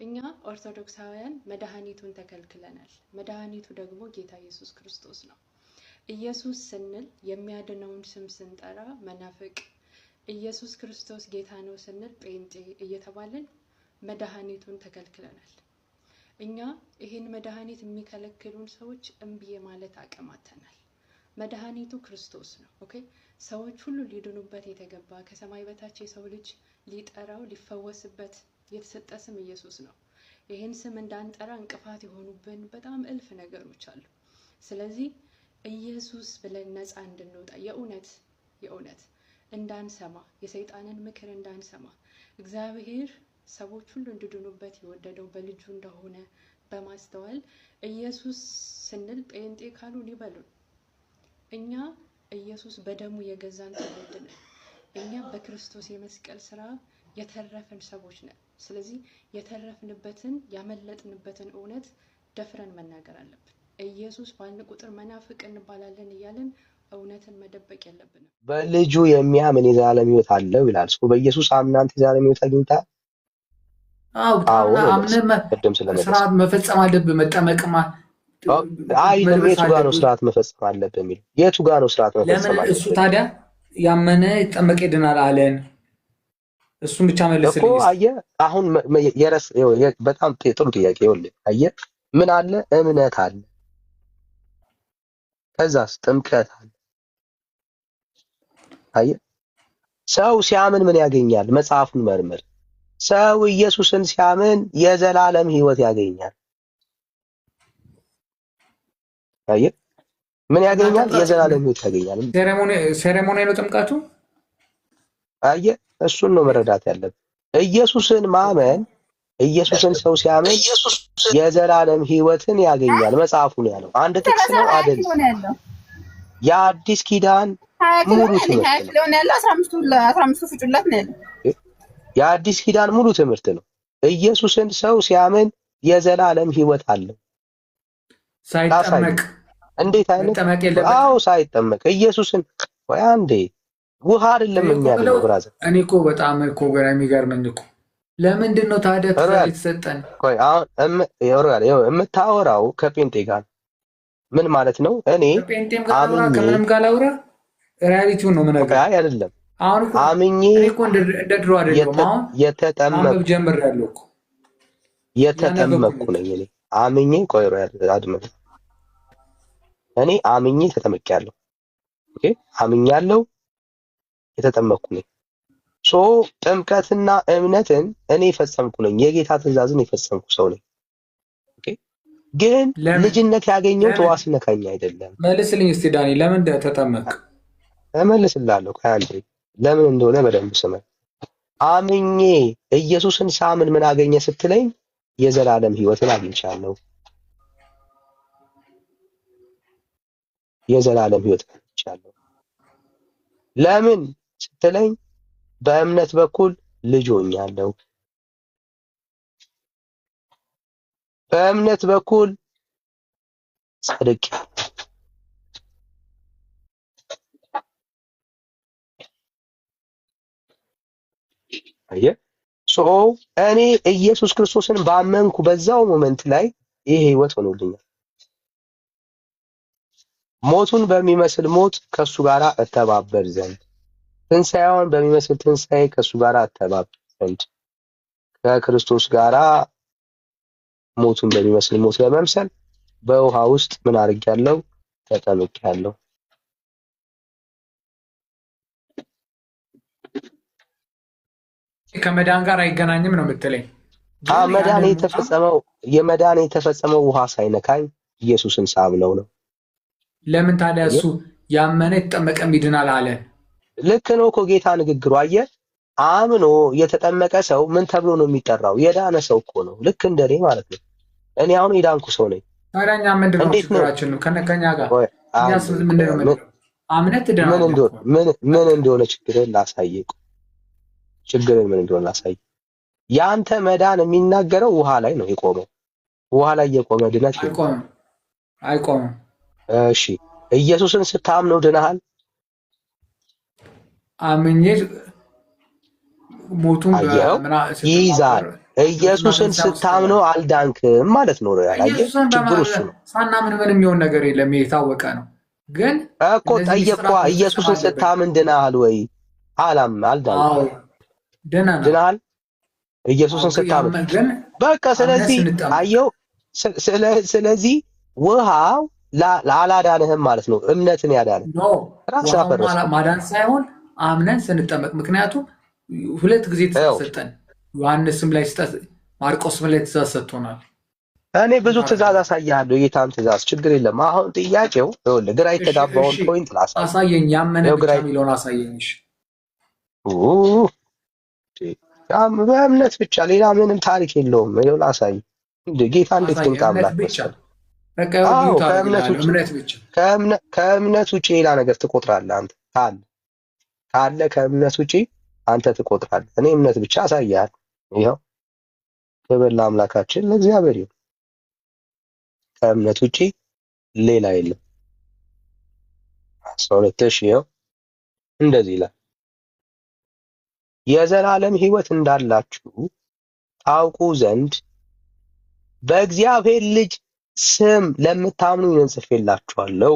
እኛ ኦርቶዶክሳውያን መድኃኒቱን ተከልክለናል። መድኃኒቱ ደግሞ ጌታ ኢየሱስ ክርስቶስ ነው። ኢየሱስ ስንል የሚያድነውን ስም ስንጠራ መናፍቅ፣ ኢየሱስ ክርስቶስ ጌታ ነው ስንል ጴንጤ እየተባልን መድኃኒቱን ተከልክለናል። እኛ ይህን መድኃኒት የሚከለክሉን ሰዎች እምቢ ማለት አቅም አጥተናል። መድኃኒቱ ክርስቶስ ነው። ኦኬ፣ ሰዎች ሁሉ ሊድኑበት የተገባ ከሰማይ በታች የሰው ልጅ ሊጠራው ሊፈወስበት የተሰጠ ስም ኢየሱስ ነው። ይህን ስም እንዳንጠራ እንቅፋት የሆኑብን በጣም እልፍ ነገሮች አሉ። ስለዚህ ኢየሱስ ብለን ነፃ እንድንወጣ የእውነት እንዳንሰማ፣ የሰይጣንን ምክር እንዳንሰማ፣ እግዚአብሔር ሰዎች ሁሉ እንዲድኑበት የወደደው በልጁ እንደሆነ በማስተዋል ኢየሱስ ስንል ጴንጤ ካሉ ሊበሉን። እኛ ኢየሱስ በደሙ የገዛን ትውልድ ነን። እኛ በክርስቶስ የመስቀል ስራ የተረፍን ሰዎች ነን። ስለዚህ የተረፍንበትን ያመለጥንበትን እውነት ደፍረን መናገር አለብን። ኢየሱስ ባልን ቁጥር መናፍቅ እንባላለን እያለን እውነትን መደበቅ የለብንም። በልጁ የሚያምን የዘላለም ሕይወት አለው ይላል። እሱ በኢየሱስ አምናንተ የዘላለም ሕይወት አግኝተሃል? ስርዓት መፈጸም አለብህ። መጠመቅማ አይደለም። የቱ ጋር ነው ስርዓት መፈጸም አለብህ የሚለው? የቱ ጋር ነው ስርዓት መፈጸም አለብህ? እሱ ታዲያ ያመነ ይጠመቅ ይድናል አለን። እሱን ብቻ መልስልኝ እኮ። አየህ አሁን በጣም ጥሩ ጥያቄ። ይኸውልህ አየህ ምን አለ? እምነት አለ፣ ከዛስ ጥምቀት አለ። አየህ ሰው ሲያምን ምን ያገኛል? መጽሐፉን መርምር። ሰው ኢየሱስን ሲያምን የዘላለም ሕይወት ያገኛል። አየህ ምን ያገኛል? የዘላለም ሕይወት ያገኛል። ሴሬሞኒ ነው ጥምቀቱ። አየህ እሱን ነው መረዳት ያለብን። ኢየሱስን ማመን፣ ኢየሱስን ሰው ሲያምን የዘላለም ሕይወትን ያገኛል። መጽሐፉ ነው ያለው። አንድ ጥቅስ ነው አይደል? የአዲስ ኪዳን ሙሉ ትምህርት ነው። የአዲስ ኪዳን ሙሉ ትምህርት ነው። ኢየሱስን ሰው ሲያምን የዘላለም ሕይወት አለው። ሳይጠመቅ እንዴት አይነት? አዎ ሳይጠመቅ ኢየሱስን ወይ አንዴ ውሃ አይደለም የሚያድነው ብራዘር። እኔ እኮ በጣም እኮ ግራ የሚገርመኝ እኮ ለምንድን ነው ታዲያ የተሰጠን? ቆይ አሁን የምታወራው ከጴንጤ ጋር ምን ማለት ነው? እኔ ጴንጤም ጋር አውራ ከምንም ጋር አውራ ሪያሊቲውን ነው የምነግርህ። አይ አይደለም አሁን እኮ አምኜ እኔ እኮ እንደ ድሮ አይደለም። አሁን የተጠመቅኩ ጀምሬያለሁ እኮ የተጠመቅኩ ነኝ እኔ አምኜ። ቆይ አድምጥ። እኔ አምኜ ተጠምቄያለሁ። ኦኬ አምኛለሁ፣ የተጠመቅኩ ነኝ። ጥምቀትና እምነትን እኔ የፈጸምኩ ነኝ። የጌታ ትእዛዝን የፈጸምኩ ሰው ነኝ። ኦኬ ግን ልጅነት ያገኘው ተዋስነካኝ አይደለም። መልስልኝ እስቲ ዳኒ፣ ለምን ተጠመቅ? እመልስልሃለሁ። ከአንዴ ለምን እንደሆነ በደንብ ስማኝ። አምኜ ኢየሱስን ሳምን ምን አገኘ ስትለኝ የዘላለም ሕይወትን አግኝቻለሁ። የዘላለም ሕይወት አግኝቻለሁ። ለምን ስትለኝ በእምነት በኩል ልጅ ሆኛለሁ። በእምነት በኩል ጸድቄያለሁ። አየህ እኔ ኢየሱስ ክርስቶስን ባመንኩ በዛው ሞመንት ላይ ይሄ ሕይወት ሆኖልኛል። ሞቱን በሚመስል ሞት ከሱ ጋር እተባበር ዘንድ፣ ትንሣኤውን በሚመስል ትንሣኤ ከሱ ጋር እተባበር ዘንድ፣ ከክርስቶስ ጋር ሞቱን በሚመስል ሞት ለመምሰል በውሃ ውስጥ ምን አድርጌያለሁ? ተጠምቄያለሁ። ከመዳን ጋር አይገናኝም ነው የምትለኝ? መዳን የተፈጸመው ውሃ ሳይነካኝ ኢየሱስን ሳምነው ነው። ለምን ታዲያ እሱ ያመነ የተጠመቀም ይድናል አለ? ልክ ነው እኮ ጌታ ንግግሩ። አየህ አምኖ የተጠመቀ ሰው ምን ተብሎ ነው የሚጠራው? የዳነ ሰው እኮ ነው። ልክ እንደኔ ማለት ነው። እኔ አሁን የዳንኩ ሰው ነኝ። ታዲያ እኛ ምንድን ነው ችግራችን? ነው ከኛ ጋር አምነት ምን እንደሆነ ችግርን ላሳየቅ ችግርን ምን እንደሆነ ላሳይ። ያንተ መዳን የሚናገረው ውሃ ላይ ነው የቆመው። ውሃ ላይ የቆመ ድነት አይቆምም። እሺ ኢየሱስን ስታምነው ድነሃል? አምኜ ሞቱን ይይዛል። ኢየሱስን ስታምነው አልዳንክም ማለት ነው። ያላየ ችግሩ እሱ ነው። ሳናምን ምንም የሚሆን ነገር የለም፣ የታወቀ ነው። ግን እኮ ጠየቅኳ፣ ኢየሱስን ስታምን ድናሃል ወይ? አልዳንክም። ድናሃል ኢየሱስን ስታምን በቃ። ስለዚህ አየው፣ ስለዚህ ውሃው አላዳንህም ማለት ነው። እምነትን ያዳነ ራስ አፈረሰ ማዳን ሳይሆን አምነን ስንጠመቅ። ምክንያቱም ሁለት ጊዜ ትእዛዝ ሰጠን። ዮሐንስም ላይ ማርቆስም ላይ ትእዛዝ ሰጥቶናል። እኔ ብዙ ትእዛዝ አሳያለሁ፣ የጌታን ትእዛዝ ችግር የለም። አሁን ጥያቄው ይኸውልህ፣ ግራ የተጋባውን ፖይንት አሳየኝ። ያመነ ብቻ የሚለውን አሳየኝ። በእምነት ብቻ ሌላ ምንም ታሪክ የለውም። ይኸው ላሳይ። ጌታ እንዴት ድንቅ አምላክ መሰለህ። ከእምነት ውጭ ሌላ ነገር ትቆጥራለህ አንተ ካለ ከእምነት ውጭ አንተ ትቆጥራለህ። እኔ እምነት ብቻ አሳያለሁ። ይኸው ክብር ለአምላካችን ለእግዚአብሔር ይሁን። ከእምነት ውጭ ሌላ የለም። 12 ይኸው እንደዚህ ይላል፣ የዘላለም ሕይወት እንዳላችሁ ታውቁ ዘንድ በእግዚአብሔር ልጅ ስም ለምታምኑ ይህን ጽፌላችኋለሁ።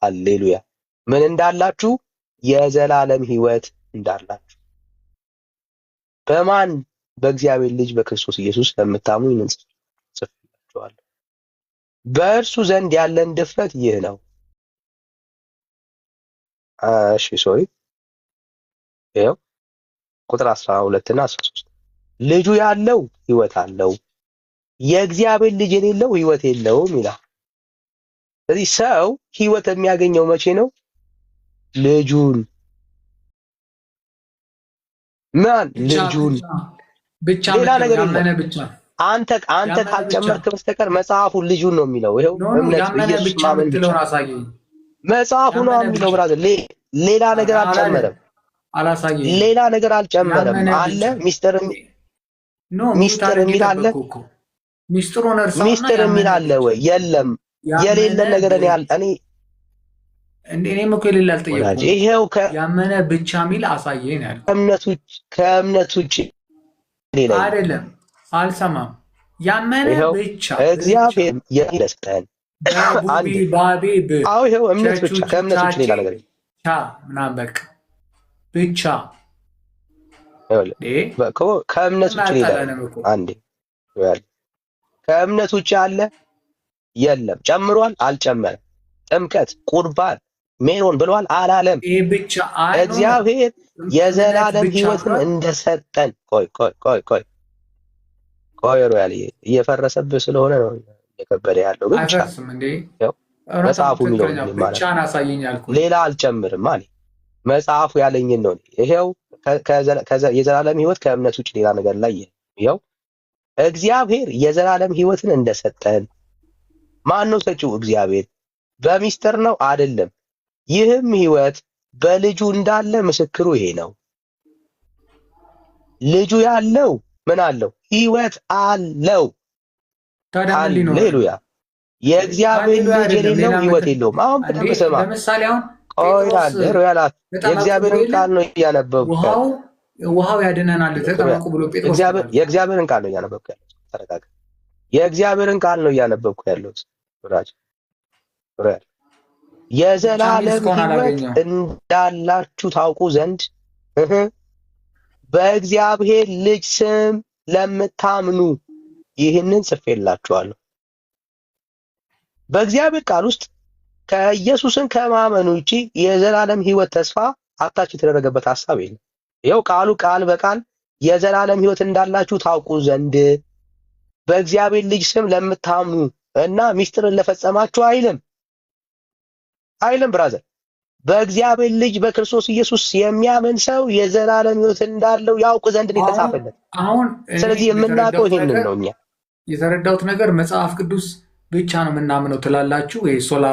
ሃሌሉያ። ምን እንዳላችሁ? የዘላለም ሕይወት እንዳላችሁ። በማን? በእግዚአብሔር ልጅ በክርስቶስ ኢየሱስ ለምታምኑ ይህን ጽፌላችኋለሁ። በእርሱ ዘንድ ያለን ድፍረት ይህ ነው። ይኸው ቁጥር 12 እና 13 ልጁ ያለው ሕይወት አለው፣ የእግዚአብሔር ልጅ የሌለው ሕይወት የለውም ይላል። ስለዚህ ሰው ሕይወት የሚያገኘው መቼ ነው? ልጁን ልጁን ብቻ ሌላ ነገር የለም። አንተ ካልጨመርክ በስተቀር መጽሐፉ ልጁን ነው የሚለው። ይኸው እምነት ኢየሱስ ማመን ብቻ መጽሐፉ ነው የሚለው። ብራዘር ሌላ ነገር አልጨመረም። ሌላ ነገር አልጨመረም። አለ ሚስጥር የሚል አለ። ሚስጥር የሚል አለ ወይ? የለም። የሌለን ነገር እኔም እኮ የሌለ አልጠየኩም። ይሄው ያመነ ብቻ የሚል አሳየኝ ያለ ከእምነት ውጭ ሌላ አይደለም። አልሰማም። ያመነ ብቻ እግዚአብሔር ይመስገን። አዎ ይሄው እምነት ብቻ፣ ከእምነት ውጭ ሌላ ነገር ምናምን በቃ ብቻ ከእምነት ውጭ ሌላ አንዴ ከእምነት ውጭ አለ የለም። ጨምሯል አልጨመረም። ጥምቀት፣ ቁርባን፣ ሜሮን ብሏል አላለም። እግዚአብሔር የዘላለም ሕይወትን እንደሰጠን ቆይ ሮያል እየፈረሰብህ ስለሆነ ነው እየከበደ ያለው። ብቻ መጽሐፉ የሚለው ሌላ አልጨምርም አለ። መጽሐፉ ያለኝን ነው። ይሄው የዘላለም ሕይወት ከእምነት ውጭ ሌላ ነገር ላይ ይሄው እግዚአብሔር የዘላለም ሕይወትን እንደሰጠን። ማን ነው ሰጪው? እግዚአብሔር። በሚስጥር ነው አይደለም። ይህም ሕይወት በልጁ እንዳለ ምስክሩ ይሄ ነው። ልጁ ያለው ምን አለው? ሕይወት አለው። ሃሌሉያ። የእግዚአብሔር ልጅ የሌለው ሕይወት የለውም። አሁን በደንብ ስማ። የእግዚአብሔርን ቃል ነው እያነበብኩ። ውሃው ያድነናል ተጠመቁ ብሎ ጴጥሮስ የእግዚአብሔርን ቃል ነው እያነበብኩ ያለው። ተረጋጋ። የእግዚአብሔርን ቃል ነው እያነበብኩ ያለው። የዘላለም ሕይወት እንዳላችሁ ታውቁ ዘንድ በእግዚአብሔር ልጅ ስም ለምታምኑ ይህንን ጽፌላችኋለሁ። በእግዚአብሔር ቃል ውስጥ ከኢየሱስን ከማመኑ ውጪ የዘላለም ሕይወት ተስፋ አታች የተደረገበት ሐሳብ የለም። ይኸው ቃሉ ቃል በቃል የዘላለም ሕይወት እንዳላችሁ ታውቁ ዘንድ በእግዚአብሔር ልጅ ስም ለምታምኑ እና ሚስጥርን ለፈጸማችሁ አይልም። ብራዘር፣ በእግዚአብሔር ልጅ በክርስቶስ ኢየሱስ የሚያምን ሰው የዘላለም ሕይወት እንዳለው ያውቅ ዘንድ ነው የተጻፈለት። ስለዚህ የምናውቀው ይሄንን ነው። እኛ የተረዳሁት ነገር መጽሐፍ ቅዱስ ብቻ ነው የምናምነው ትላላችሁ። ወይ ሶላ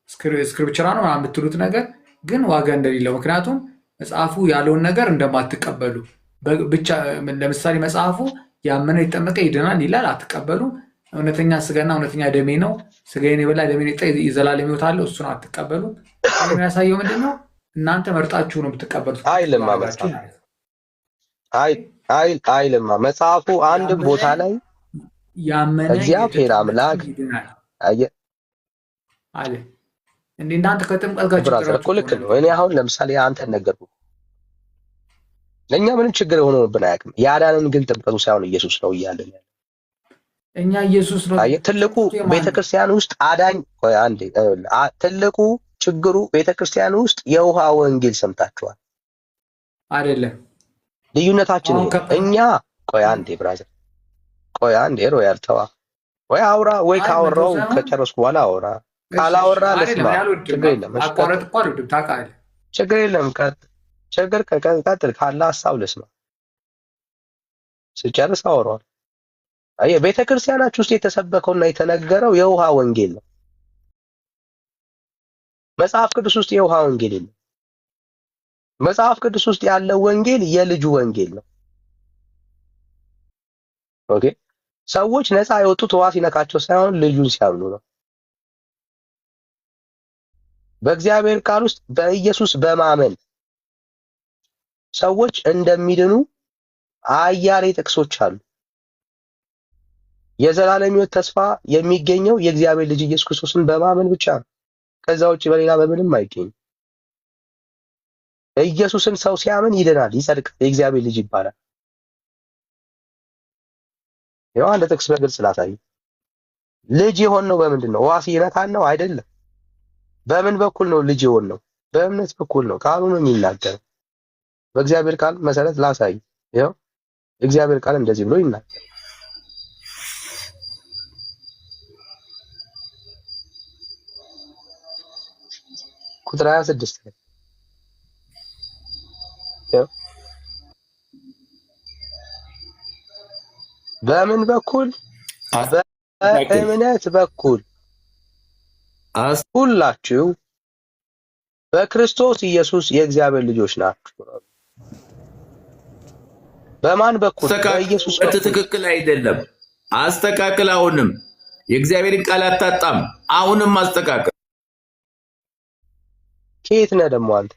ስክሪፕቸራ ነው የምትሉት ነገር ግን ዋጋ እንደሌለው፣ ምክንያቱም መጽሐፉ ያለውን ነገር እንደማትቀበሉ ብቻ። ለምሳሌ መጽሐፉ ያመነ ይጠመቀ ይድናል ይላል፣ አትቀበሉ። እውነተኛ ስጋና እውነተኛ ደሜ ነው፣ ስጋዬን የበላ ደሜን የጠጣ የዘላለም ሕይወት አለው፣ እሱን አትቀበሉ። የሚያሳየው ምንድን ነው? እናንተ መርጣችሁ ነው የምትቀበሉት። አይልማ መጽሐፉ አንድም ቦታ ላይ ያመነ እግዚአብሔር አምላክ ይድናል አየ አለ። እንዴ እናንተ ከጥምቀት ጋር ብራዘር እኮ ልክ ነው። እኔ አሁን ለምሳሌ አንተን ነገርኩ፣ ለእኛ ምንም ችግር ሆኖብን አያውቅም። ያዳንን ግን ጥምቀቱ ሳይሆን ኢየሱስ ነው እያለን ያለ እኛ ኢየሱስ ነው። ትልቁ ቤተክርስቲያን ውስጥ አዳኝ አንዴ ትልቁ ችግሩ ቤተክርስቲያን ውስጥ የውሃ ወንጌል ሰምታችኋል አይደለም? ልዩነታችን እኛ አንዴ ብራዘር አንዴ ሮያል ተዋ ወይ አውራ ወይ ካወራው ከጨረስኩ በኋላ አውራ ካላወራ ለስማ ችግር የለም። አቋረጥ ታውቃለህ፣ ችግር የለም። ችግር ቀጥል ካለ ሀሳብ ልስማ፣ ስጨርስ አወራዋል። አየህ ቤተክርስቲያናችሁ ውስጥ የተሰበከውና የተነገረው የውሃ ወንጌል ነው። መጽሐፍ ቅዱስ ውስጥ የውሃ ወንጌል የለም። መጽሐፍ ቅዱስ ውስጥ ያለው ወንጌል የልጁ ወንጌል ነው። ኦኬ ሰዎች ነፃ የወጡት ውሃ ሲነካቸው ሳይሆን ልጁን ሲያምኑ ነው። በእግዚአብሔር ቃል ውስጥ በኢየሱስ በማመን ሰዎች እንደሚድኑ አያሌ ጥቅሶች አሉ። የዘላለም ሕይወት ተስፋ የሚገኘው የእግዚአብሔር ልጅ ኢየሱስ ክርስቶስን በማመን ብቻ ነው። ከዛ ውጭ በሌላ በምንም አይገኝም። ኢየሱስን ሰው ሲያምን ይድናል፣ ይጸድቃል፣ የእግዚአብሔር ልጅ ይባላል። ያው አንድ ጥቅስ በግልጽ ላሳይ። ልጅ የሆነው በምንድን ነው? ውሃ ሲነካን ነው አይደለም። በምን በኩል ነው ልጅ የሆነው? በእምነት በኩል ነው። ቃሉ ነው የሚናገረው። በእግዚአብሔር ቃል መሰረት ላሳይ። ያው እግዚአብሔር ቃል እንደዚህ ብሎ ይናገራል። ቁጥር 26 ላይ በምን በኩል? በእምነት በኩል ሁላችሁ በክርስቶስ ኢየሱስ የእግዚአብሔር ልጆች ናችሁ። በማን በኩል? በኢየሱስ በኩል። ትክክል አይደለም። አስተካክል። አሁንም የእግዚአብሔርን ቃል አታጣም። አሁንም አስተካክል። ከየት ነህ ደግሞ አንተ?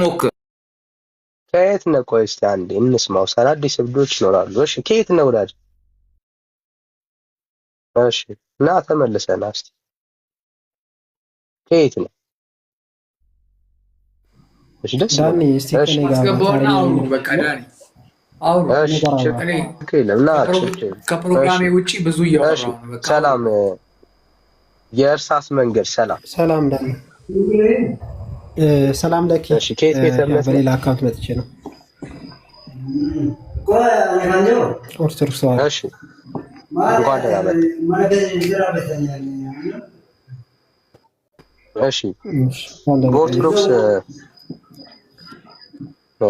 ሞክር። ከየት ነህ? ቆይ እስኪ አንዴ እንስማው። አዲስ እብዶች ይኖራሉ። እሺ ከየት ነህ ወዳጅ? እሺ እና ተመልሰና እስኪ ከየት ነህ? እሺ ደስ ዳኒ እስቲ ከኔ ጋር በቃ ዳኒ አሁን ከፕሮግራሜ ውጪ ብዙ እያወራሁ ነው። በቃ ሰላም። የእርሳስ መንገድ ሰላም ዳኒ ሰላም ለኪ። እሺ ከየት በሌላ አካውንት መጥቼ ነው። ኦርቶዶክስ ተዋህዶ። እሺ እንኳን ደህና መጣህ።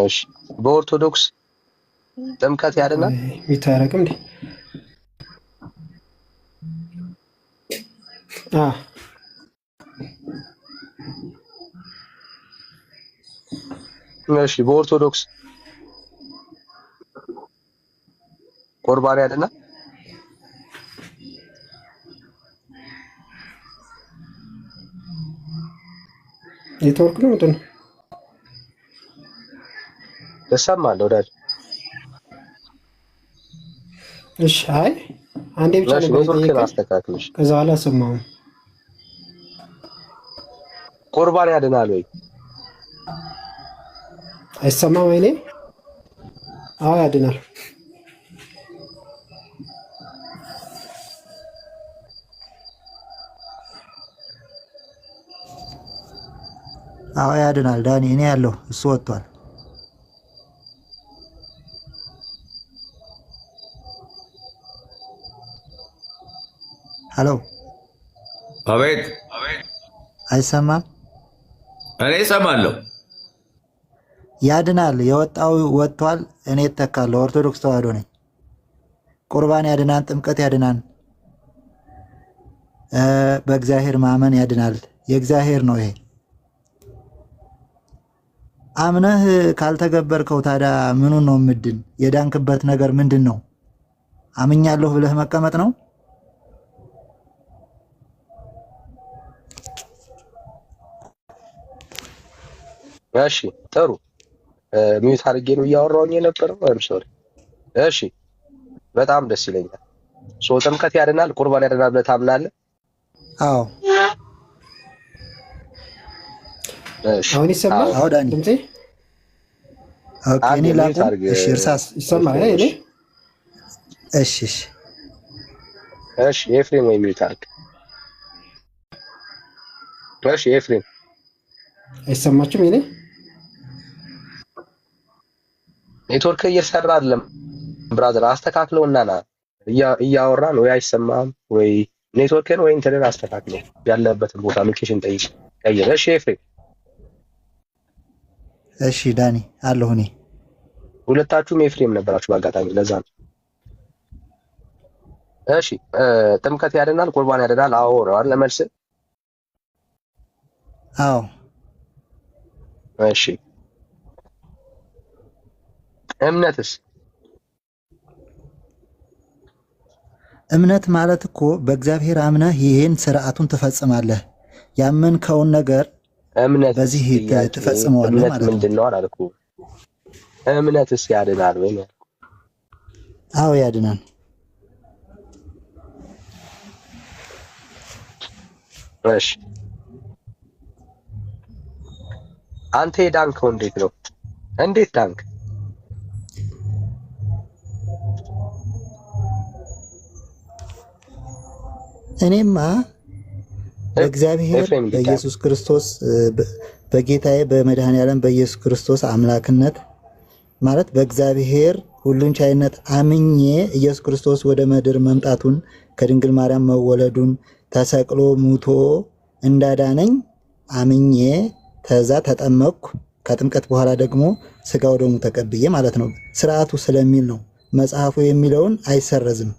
እሺ በኦርቶዶክስ ጥምቀት ያድናል? ይታረቅም እንዴ? እሺ በኦርቶዶክስ ቁርባን ያድናል? ኔትወርክ ነው ምንድን ነው? ተሰማለህ ወዳጅ? እሺ አይ አንዴ ብቻ ነው ኔትወርክን አስተካክልሽ። ከዛ በኋላ ሰማሁም። ቁርባን ያድናል ወይ? አይሰማም ወይኔ? አዎ ያድናል። አዎ ያድናል። ዳኒ እኔ ያለው እሱ ወጥቷል። ሄሎ አቤት። አይሰማም? እኔ እሰማለሁ። ያድናል። የወጣው ወጥቷል። እኔ እተካለሁ። ኦርቶዶክስ ተዋህዶ ነኝ። ቁርባን ያድናል። ጥምቀት ያድናል። በእግዚአብሔር ማመን ያድናል። የእግዚአብሔር ነው ይሄ። አምነህ ካልተገበርከው ታዲያ ምኑን ነው ምድን? የዳንክበት ነገር ምንድን ነው? አምኛለሁ ብለህ መቀመጥ ነው? እሺ ጥሩ። ሚዩት አድርጌ ነው እያወራሁኝ የነበረው። ሶሪ። እሺ በጣም ደስ ይለኛል። ጥምቀት ያድናል፣ ቁርባን ያድናል ብለህ ታምናለህ? አዎ። እሺ አሁን ይሰማል አዎ ዳኒ። ድምጼ? ኦኬ እኔ ላቁም። እሺ እርሳስ ይሰማል እኔ? እሺ እሺ እሺ ኤፍሬም ወይ ሚዩት አድርግ። እሺ ኤፍሬም አይሰማችሁም? እኔ ኔትወርክ እየሰራ አይደለም ብራዘር፣ አስተካክለውና ና። እያወራን ወይ አይሰማም ወይ ኔትወርክን ወይ ኢንተርኔት አስተካክለው፣ ያለበትን ቦታ ሎኬሽን ጠይቅ ቀይር። እሺ ኤፍሬም። እሺ ዳኒ አለሁ እኔ። ሁለታችሁም ኤፍሬም ነበራችሁ በአጋጣሚ ለዛ ነው። እሺ ጥምቀት ያድናል፣ ቁርባን ያድናል? አዎ ነው አይደል መልስ? አዎ። እሺ እምነትስ? እምነት ማለት እኮ በእግዚአብሔር አምነህ ይህን ስርዓቱን ትፈጽማለህ። ያመንከውን ነገር እምነት በዚህ ትፈጽመዋለህ እምነት ማለት ነው። ምንድን ነው አላልኩህ? እምነትስ ያድናል ወይ? አዎ ያድናል። እሺ አንተ የዳንከው እንዴት ነው? እንዴት ዳንክ? እኔማ በእግዚአብሔር በኢየሱስ ክርስቶስ በጌታዬ በመድኃኔዓለም በኢየሱስ ክርስቶስ አምላክነት ማለት በእግዚአብሔር ሁሉን ቻይነት አምኜ ኢየሱስ ክርስቶስ ወደ ምድር መምጣቱን ከድንግል ማርያም መወለዱን ተሰቅሎ ሙቶ እንዳዳነኝ አምኜ ተዛ ተጠመቅኩ። ከጥምቀት በኋላ ደግሞ ስጋው ደሙ ተቀብዬ ማለት ነው። ስርዓቱ ስለሚል ነው። መጽሐፉ የሚለውን አይሰረዝም።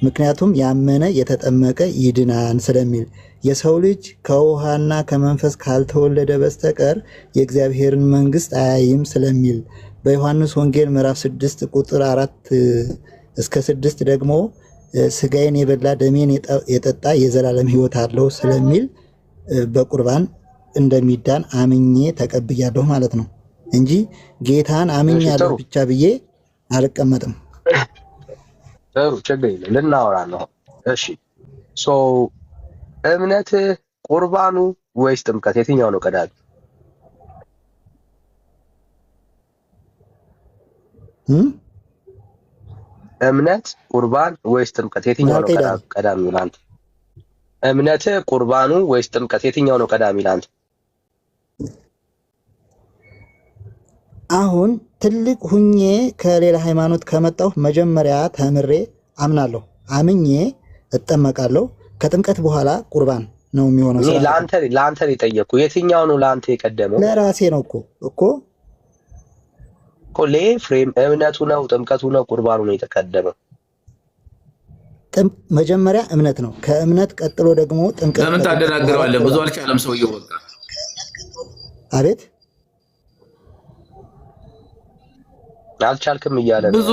ምክንያቱም ያመነ የተጠመቀ ይድናን ስለሚል የሰው ልጅ ከውሃና ከመንፈስ ካልተወለደ በስተቀር የእግዚአብሔርን መንግስት አያይም ስለሚል በዮሐንስ ወንጌል ምዕራፍ 6 ቁጥር 4 እስከ 6 ደግሞ ስጋዬን የበላ ደሜን የጠጣ የዘላለም ሕይወት አለው ስለሚል በቁርባን እንደሚዳን አምኜ ተቀብያለሁ ማለት ነው እንጂ ጌታን አምኛለሁ ብቻ ብዬ አልቀመጥም። ጥሩ ችግር የለም ልናወራ ነው። እሺ እምነት ቁርባኑ ወይስ ጥምቀት የትኛው ነው ቀዳሚ? እምነት ቁርባን ወይስ ጥምቀት የትኛው ነው ቀዳሚ ላንተ? እምነት ቁርባኑ ወይስ ጥምቀት የትኛው ነው ቀዳሚ ላንተ? አሁን ትልቅ ሁኜ ከሌላ ሃይማኖት ከመጣሁ መጀመሪያ ተምሬ አምናለሁ፣ አምኜ እጠመቃለሁ። ከጥምቀት በኋላ ቁርባን ነው የሚሆነው። ለአንተ የጠየቅኩ የትኛው ነው ለአንተ የቀደመው? ለራሴ ነው እኮ ለኤፍሬም እምነቱ ነው ጥምቀቱ ነው ቁርባኑ ነው የተቀደመው? መጀመሪያ እምነት ነው። ከእምነት ቀጥሎ ደግሞ ጥምቀት። ለምን ታደናግረዋለህ? ብዙ አልቻለም ሰውየው። በቃ አቤት አልቻልክም እያለ ብዙ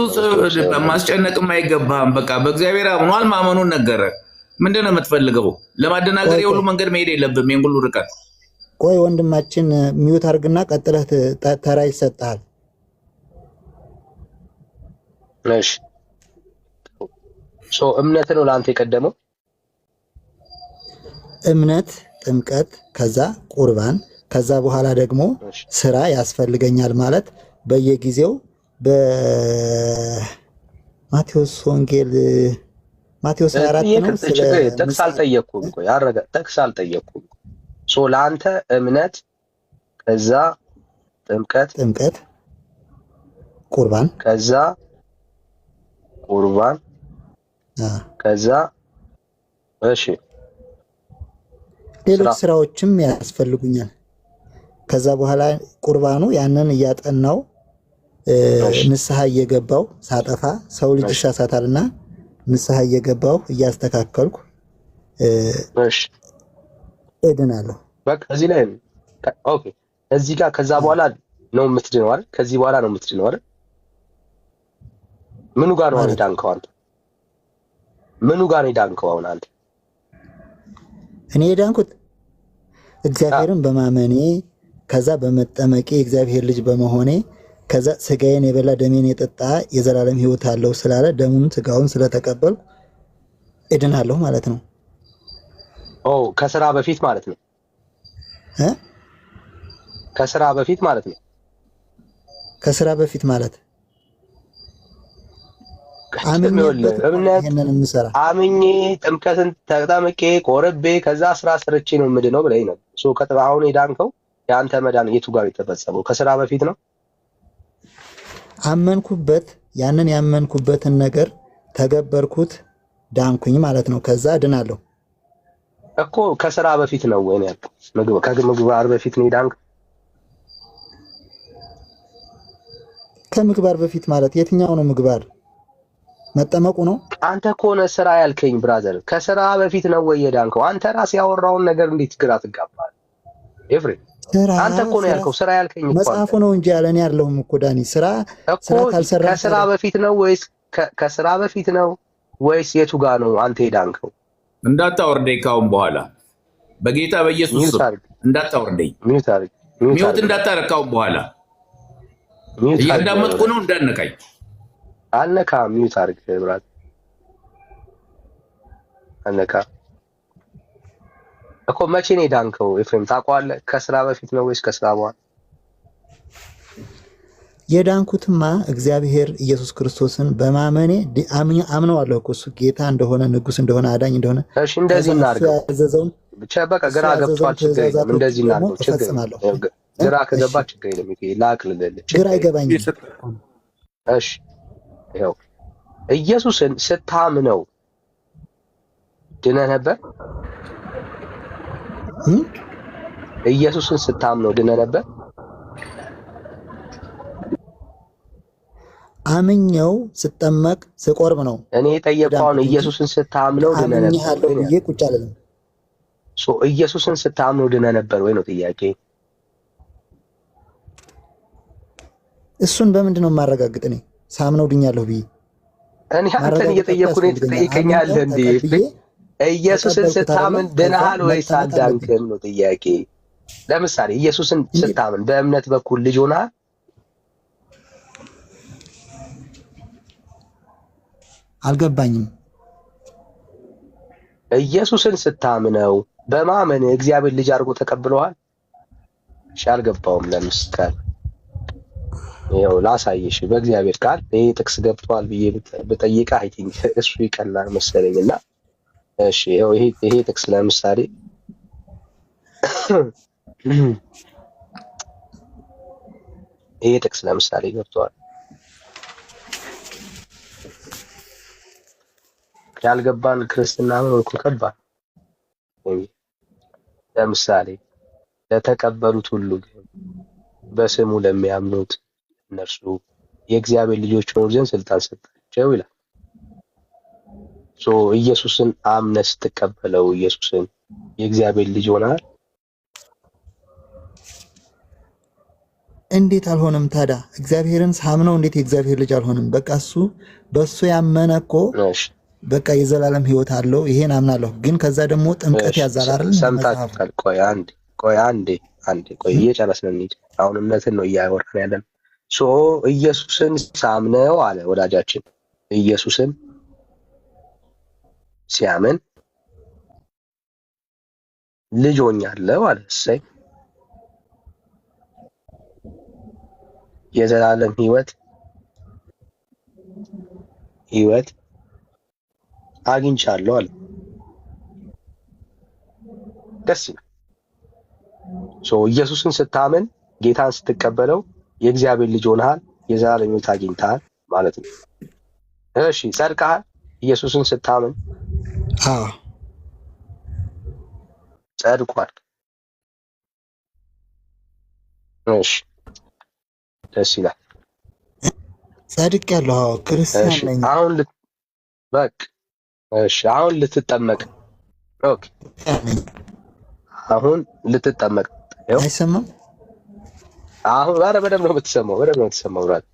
ማስጨነቅም አይገባም። በቃ በእግዚአብሔር አምኗል፣ ማመኑን ነገረ። ምንድን ነው የምትፈልገው? ለማደናገር የሁሉ መንገድ መሄድ የለብም። ይሄን ሁሉ ርቀት። ቆይ ወንድማችን ሚዩት አድርግና ቀጥለህ ተራ ይሰጥሃል። እሺ እምነት ነው ለአንተ የቀደመው? እምነት፣ ጥምቀት፣ ከዛ ቁርባን፣ ከዛ በኋላ ደግሞ ስራ ያስፈልገኛል ማለት በየጊዜው በማቴዎስ ወንጌል ማቴዎስ 4 ነው። ጥቅስ አልጠየቅኩም እኮ ያረጋ ጥቅስ አልጠየቅኩም። ለአንተ እምነት፣ ከዛ ጥምቀት፣ ቁርባን፣ ከዛ እሺ ሌሎች ስራዎችም ያስፈልጉኛል። ከዛ በኋላ ቁርባኑ ያንን እያጠናው ንስሐ እየገባው ሳጠፋ ሰው ልጅ ይሳሳታልና ንስሐ እየገባው እያስተካከልኩ እድናለሁ። በቃ እዚህ ላይ ኦኬ። እዚህ ጋር ከዛ በኋላ ነው የምትድነው አይደል? ከዚህ በኋላ ነው የምትድነው አይደል? ምኑ ጋር ነው የዳንከው አንተ? ምኑ ጋር ነው የዳንከው አሁን አንተ? እኔ የዳንኩት እግዚአብሔርን በማመኔ ከዛ በመጠመቄ እግዚአብሔር ልጅ በመሆኔ ከዛ ስጋዬን የበላ ደሜን የጠጣ የዘላለም ሕይወት አለው ስላለ ደሙን ስጋውን ስለተቀበልኩ እድናለሁ ማለት ነው። ከስራ በፊት ማለት ነው። ከስራ በፊት ማለት ነው። ከስራ በፊት ማለት አምኜ ጥምቀትን ተጠምቄ ቆርቤ ከዛ ስራ ሰርቼ ነው የምድነው ብለኝ ነው። አሁን የዳንከው የአንተ መዳን የቱ ጋር የተፈጸመው? ከስራ በፊት ነው። አመንኩበት፣ ያንን ያመንኩበትን ነገር ተገበርኩት፣ ዳንኩኝ ማለት ነው። ከዛ እድናለሁ እኮ። ከስራ በፊት ነው ወይ ያልከው? ከምግባር በፊት ነው የዳንከው? ከምግባር በፊት ማለት የትኛው ነው ምግባር? መጠመቁ ነው። አንተ ከሆነ ስራ ያልከኝ ብራዘር፣ ከስራ በፊት ነው ወይ የዳንከው? አንተ ራስህ ያወራውን ነገር እንዴት ግራ ትጋባለህ? ኤፍሬም አንተ እኮ ነው ያልከው፣ ስራ ያልከኝ እኮ መጽሐፉ ነው እንጂ ያለኔ ያለውም እኮ ዳኒ። ስራ ካልሰራ ከስራ በፊት ነው ወይስ ከስራ በፊት ነው ወይስ የቱ ጋር ነው አንተ የዳንከው? እንዳታወርደኝ ካሁን በኋላ በጌታ በኢየሱስ እንዳታወርደኝ። ሚውት እንዳታረግ ካሁን በኋላ እያዳመጥኩ ነው። እንዳነካኝ አልነካ። ሚውት አድርግ ብራት፣ አልነካ እኮ። መቼ ነው የዳንከው ኤፍሬም ታውቀዋለህ? ከስራ በፊት ነው ወይስ ከስራ በኋላ? የዳንኩትማ እግዚአብሔር ኢየሱስ ክርስቶስን በማመኔ አምነዋለሁ እኮ እሱ ጌታ እንደሆነ ንጉስ እንደሆነ አዳኝ እንደሆነ። እሺ እንደዚህ እናድርገው። ብቻ በቃ ግራ ገብቷል፣ ችግር የለም። እንደዚህ እናድርገው፣ ችግር የለም። ግራ ከገባ ችግር የለም። ላቅልልህ፣ ግራ አይገባኝም። እሺ ይኸው ኢየሱስን ስታምነው ድነህ ነበር? ኢየሱስን ስታምነው ድነህ ነበር? አምኜው ስጠመቅ ስቆርብ ነው እኔ የጠየቀውን። ኢየሱስን ስታምነው ድነህ ነበር ብዬ ቁጭ አልልም። ኢየሱስን ስታምነው ድነህ ነበር ወይ ነው ጥያቄ። እሱን በምንድን ነው የማረጋግጥ? እኔ ሳምነው ድኛለሁ ብዬ እኔ አንተን እየጠየኩ ነው ትጠይቀኛለህ እንዴ? ኢየሱስን ስታምን ድነሃል ወይስ አልዳንክም ነው ጥያቄ። ለምሳሌ ኢየሱስን ስታምን በእምነት በኩል ልጅ ሆነሃል? አልገባኝም። ኢየሱስን ስታምነው በማመን እግዚአብሔር ልጅ አድርጎ ተቀብለዋል? እሺ አልገባውም። ለምሳሌ ይኸው ላሳየሽ በእግዚአብሔር ቃል ይሄ ጥቅስ ገብቷል ብዬ ብጠይቅህ አይ ቲንክ እሱ ይቀላል መሰለኝና፣ እሺ ይኸው ይሄ ጥቅስ ለምሳሌ ይሄ ጥቅስ ለምሳሌ ገብቷል። ያልገባን ክርስትና ምን እኮ ከባድ። ለምሳሌ ለተቀበሉት ሁሉ በስሙ ለሚያምኑት እነርሱ የእግዚአብሔር ልጆች ሆኑ ዘንድ ስልጣን ሰጣቸው ይላል። ኢየሱስን አምነህ ስትቀበለው ኢየሱስን የእግዚአብሔር ልጅ ሆነሃል? እንዴት አልሆነም ታዲያ? እግዚአብሔርን ሳምነው እንዴት የእግዚአብሔር ልጅ አልሆንም? በቃ እሱ በሱ ያመነ እኮ በቃ የዘላለም ሕይወት አለው። ይሄን አምናለሁ። ግን ከዛ ደግሞ ጥምቀት ያዛል አይደል? ሰምታችኋል። ቆይ አንዴ እየጨረስን እንሂድ። አሁን እምነትን ነው እያወራን ያለን። ኢየሱስን ሳምነው አለ ወዳጃችን። ኢየሱስን ሲያምን ልጅ ሆኛለሁ አለ። እሰይ የዘላለም ሕይወት አግኝቻለሁ አለ። ደስ ይላል። ኢየሱስን ስታምን ጌታን ስትቀበለው የእግዚአብሔር ልጅ ሆነሃል፣ የዘላለም ሕይወት አግኝተሃል ማለት ነው። እሺ ጸድቀሃል? ኢየሱስን ስታምን ጸድቋል። እሺ ደስ ይላል። ጸድቄያለሁ። ክርስቲያን ነኝ። አሁን ልትጠመቅ። ኦኬ አሁን ልትጠመቅ። አይሰማም? አሁን በደምብ ነው የምትሰማው። ብራት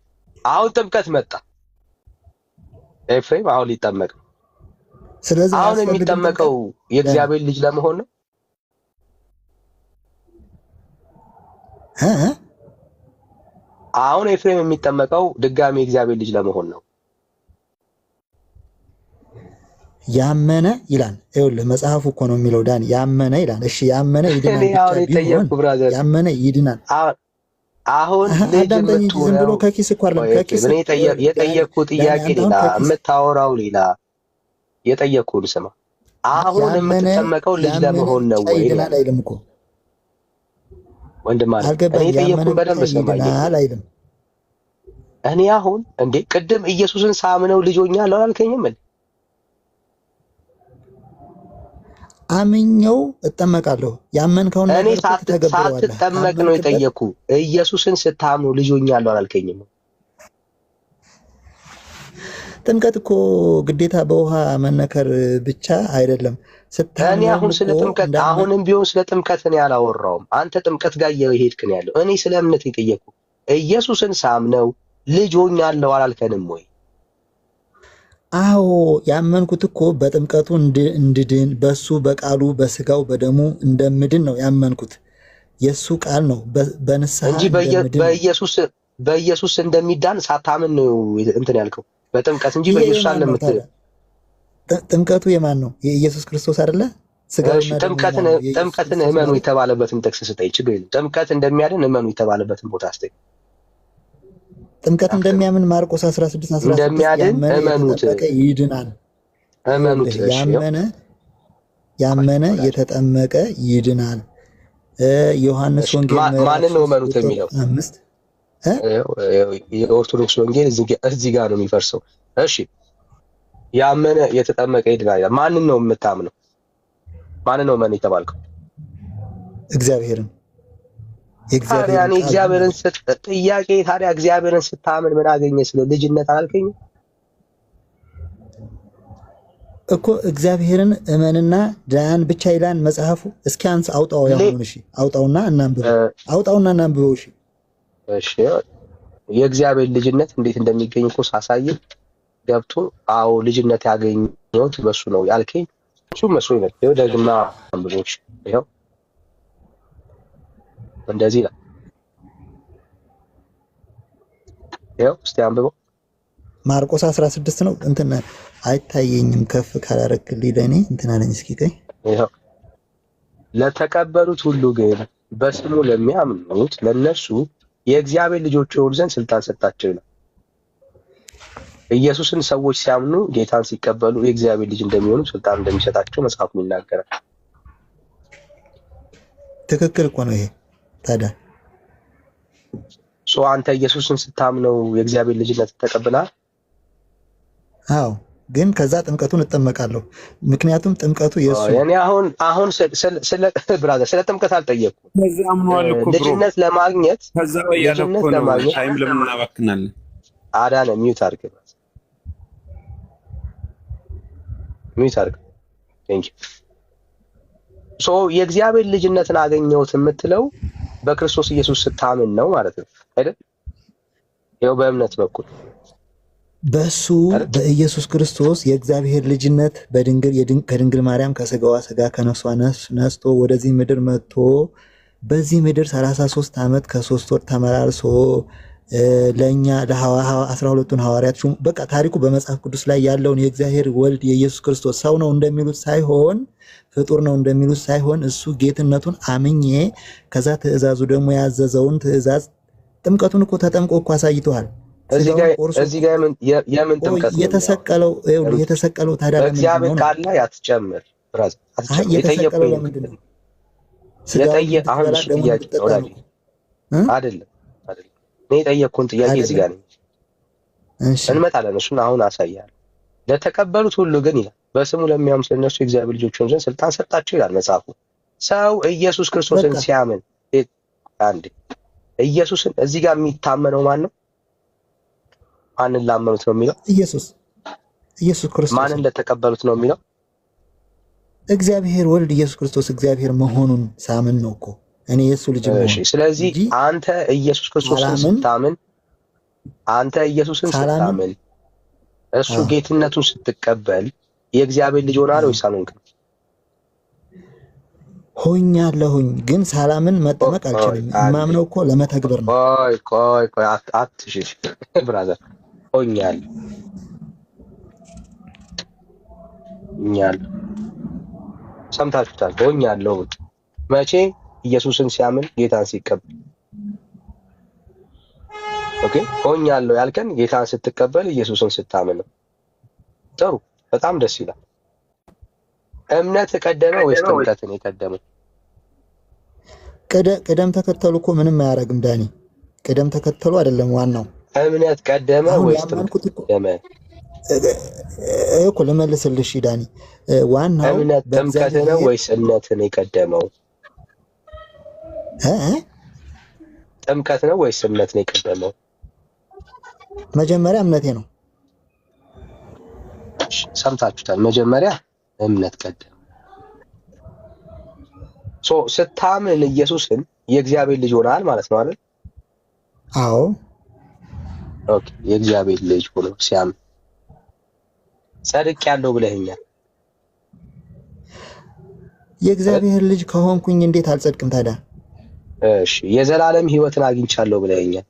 አሁን ጥምቀት መጣ። ኤፍሬም አሁን ሊጠመቅ ነው። ስለዚህ አሁን የሚጠመቀው የእግዚአብሔር ልጅ ለመሆን ነው። አሁን ኤፍሬም የሚጠመቀው ድጋሚ እግዚአብሔር ልጅ ለመሆን ነው። ያመነ ይላል። ይኸውልህ መጽሐፉ እኮ ነው የሚለው ዳን ያመነ ይላል። እሺ ያመነ ይድናል ያመነ ይድናል። አሁን አዳምጠኝ እንጂ ዝም ብሎ ከኪስ እኮ አይደለም። ከኪስ የጠየቅኩት ጥያቄ ሌላ፣ የምታወራው ሌላ። የጠየቅኩህን ስማ። አሁን የምትጠመቀው ልጅ ለመሆን ነው ወይ? ይድናል አይልም እኮ ወንድም አለ። እኔ የጠየቅኩህን በደንብ ስማኝ። አይልም። እኔ አሁን እንዴ ቅድም ኢየሱስን ሳምነው ልጅ ሆኛለሁ አላልከኝም? አምኜው እጠመቃለሁ። ያመንከውን እኔ ሳትጠመቅ ነው የጠየኩ። ኢየሱስን ስታምኑ ልጅ ሆኛለሁ አላልከኝም? ጥምቀት እኮ ግዴታ በውሃ መነከር ብቻ አይደለም። እኔ አሁን ስለ ጥምቀት አሁንም ቢሆን ስለ ጥምቀት እኔ አላወራውም። አንተ ጥምቀት ጋር እየሄድክ ነው ያለው። እኔ ስለ እምነት የጠየኩ ኢየሱስን ሳምነው ልጅ ሆኛለሁ አላልከንም ወይ? አዎ ያመንኩት እኮ በጥምቀቱ እንድድን በሱ በቃሉ በስጋው በደሙ እንደምድን ነው ያመንኩት። የሱ ቃል ነው በንስሐ እንጂ በኢየሱስ እንደሚዳን ሳታምን ነው እንትን ያልከው በጥምቀት እንጂ በኢየሱስ አለም። ጥምቀቱ የማን ነው? የኢየሱስ ክርስቶስ አይደለ? ጥምቀትን እመኑ የተባለበትን ጥቅስ ስጠኝ። ችግር የለም። ጥምቀት እንደሚያድን እመኑ የተባለበትን ቦታ ስጠኝ። ጥምቀት እንደሚያምን ማርቆስ 16:16 እንደሚያድን እመኑት ይድናል። እመኑት። ያመነ የተጠመቀ ይድናል። ዮሐንስ ወንጌል ማንን ነው እመኑት የሚለው? 5 የኦርቶዶክስ ወንጌል እዚህ ጋር ነው የሚፈርሰው። እሺ ያመነ የተጠመቀ ይድናል። ማንን ነው የምታምነው? ማንን ነው እመን የተባልከው? እግዚአብሔርን። ታዲያ እግዚአብሔርን ጥያቄ ታዲያ እግዚአብሔርን ስታምን ምን አገኘ? ስለ ልጅነት አላልከኝም እኮ። እግዚአብሔርን እመንና ዳን ብቻ ይላል መጽሐፉ። እስኪ አንስ አውጣው። ያሁን እሺ አውጣውና እናንብበው። እሺ የእግዚአብሔር ልጅነት እንዴት እንደሚገኝ እኮ ሳሳይ ገብቶ አዎ ልጅነት ያገኘሁት በሱ ነው ያልከኝ እሱ መስሎኝ ነው። ይኸው ደግና አንብቦች ይኸው እንደዚህ ነው። ይኸው እስቲ አንብበው። ማርቆስ 16 ነው። እንትን አይታየኝም ከፍ ካላረክልኝ ለኔ እንትን አለኝ። እስኪ ቆይ ይኸው ለተቀበሉት ሁሉ ግን በስሙ ለሚያምኑት ለነሱ የእግዚአብሔር ልጆች ይሆኑ ዘንድ ስልጣን ሰጣቸው ይላል። ኢየሱስን ሰዎች ሲያምኑ ጌታን ሲቀበሉ የእግዚአብሔር ልጅ እንደሚሆኑ ስልጣን እንደሚሰጣቸው መጽሐፉ ይናገራል። ትክክል እኮ ነው ይሄ። ታዲያ አንተ ኢየሱስን ስታምነው የእግዚአብሔር ልጅነት ተቀብለሃል? አዎ፣ ግን ከዛ ጥምቀቱን እጠመቃለሁ። ምክንያቱም ጥምቀቱ የሱ እኔ አሁን ስለ ጥምቀት አልጠየቅኩም። ልጅነት ለማግኘት ከዛ ያለኮ ነው ታይም ለምን እናባክናለን? አዳነ ሚውት አድርግ። ቴንክ ዩ። የእግዚአብሔር ልጅነትን አገኘሁት የምትለው በክርስቶስ ኢየሱስ ስታምን ነው ማለት ነው አይደል? ይኸው በእምነት በኩል በሱ በኢየሱስ ክርስቶስ የእግዚአብሔር ልጅነት ከድንግል ማርያም ከስጋዋ ስጋ ከነፍሷ ነፍስ ነስቶ ወደዚህ ምድር መጥቶ በዚህ ምድር 33 ዓመት ከ3 ወር ተመላልሶ ለኛ ለ12ቱን ሐዋርያት በቃ ታሪኩ በመጽሐፍ ቅዱስ ላይ ያለውን የእግዚአብሔር ወልድ የኢየሱስ ክርስቶስ ሰው ነው እንደሚሉት ሳይሆን ፍጡር ነው እንደሚሉት ሳይሆን እሱ ጌትነቱን አምኜ ከዛ ትእዛዙ ደግሞ ያዘዘውን ትእዛዝ ጥምቀቱን እኮ ተጠምቆ እኮ አሳይቷል። እዚህ ጋር የምን ጥምቀት ነው የተሰቀለው? ታዲያ እግዚአብሔር ቃል ላይ አትጨምር ብራዘር፣ አትጨምር። የተጠየቀው ለምንድን ነው? አሁን እሱ ጥያቄ ነው አይደለም። እኔ የጠየቅኩህን ጥያቄ እዚህ ጋር ነው። እንመጣለን። እሱን አሁን አሳያለሁ። ለተቀበሉት ሁሉ ግን ይላል በስሙ ለሚያምኑ እነሱ የእግዚአብሔር ልጆች ሆኑ ዘንድ ስልጣን ሰጣቸው ይላል መጽሐፉ። ሰው ኢየሱስ ክርስቶስን ሲያምን ኢየሱስን እዚህ ጋር የሚታመነው ማን ነው? ማንን ላመኑት ነው የሚለው? ኢየሱስ ክርስቶስ። ማንን ለተቀበሉት ነው የሚለው? እግዚአብሔር ወልድ ኢየሱስ ክርስቶስ እግዚአብሔር መሆኑን ሳምን ነው እኮ እኔ የሱ ልጅ ነው። እሺ፣ ስለዚህ አንተ ኢየሱስ ክርስቶስን ስታምን እሱ ጌትነቱን ስትቀበል የእግዚአብሔር ልጅ ሆናል ወይስ አልሆንክም? ሆኛለሁኝ ግን ሳላምን መጠመቅ አልችልም። የማምነው እኮ ለመተግበር ነው። ቆይ አትሽሽ ብራዘር። ሆኛለሁ ሰምታችሁታል። ሆኛለሁ መቼ? ኢየሱስን ሲያምን ጌታን ሲቀበል። ኦኬ ሆኛለሁ ያልከን ጌታን ስትቀበል ኢየሱስን ስታምን ነው። ጥሩ በጣም ደስ ይላል። እምነት ቀደመ ወይስ ጥምቀትን የቀደመው? ቅደም ተከተሉ እኮ ምንም አያደርግም ዳኒ። ቅደም ተከተሉ አይደለም ዋናው። እምነት ቀደመ ወይስ ጥምቀት ቀደመ? እኮ ልመልስልሽ ዳኒ። ዋናው እምነት ጥምቀት ነው ወይስ እምነትን የቀደመው? ጥምቀት ነው ወይስ እምነትን የቀደመው? መጀመሪያ እምነቴ ነው። ሰምታችሁታል። መጀመሪያ እምነት ቀደመ። ስታምን ኢየሱስን የእግዚአብሔር ልጅ ሆናል ማለት ነው አይደል? አዎ። ኦኬ የእግዚአብሔር ልጅ ሆኖ ሲያምን ጸድቅ ያለው ብለኸኛል። የእግዚአብሔር ልጅ ከሆንኩኝ እንዴት አልጸድቅም ታዲያ? እሺ የዘላለም ሕይወትን አግኝቻለሁ ብለኸኛል።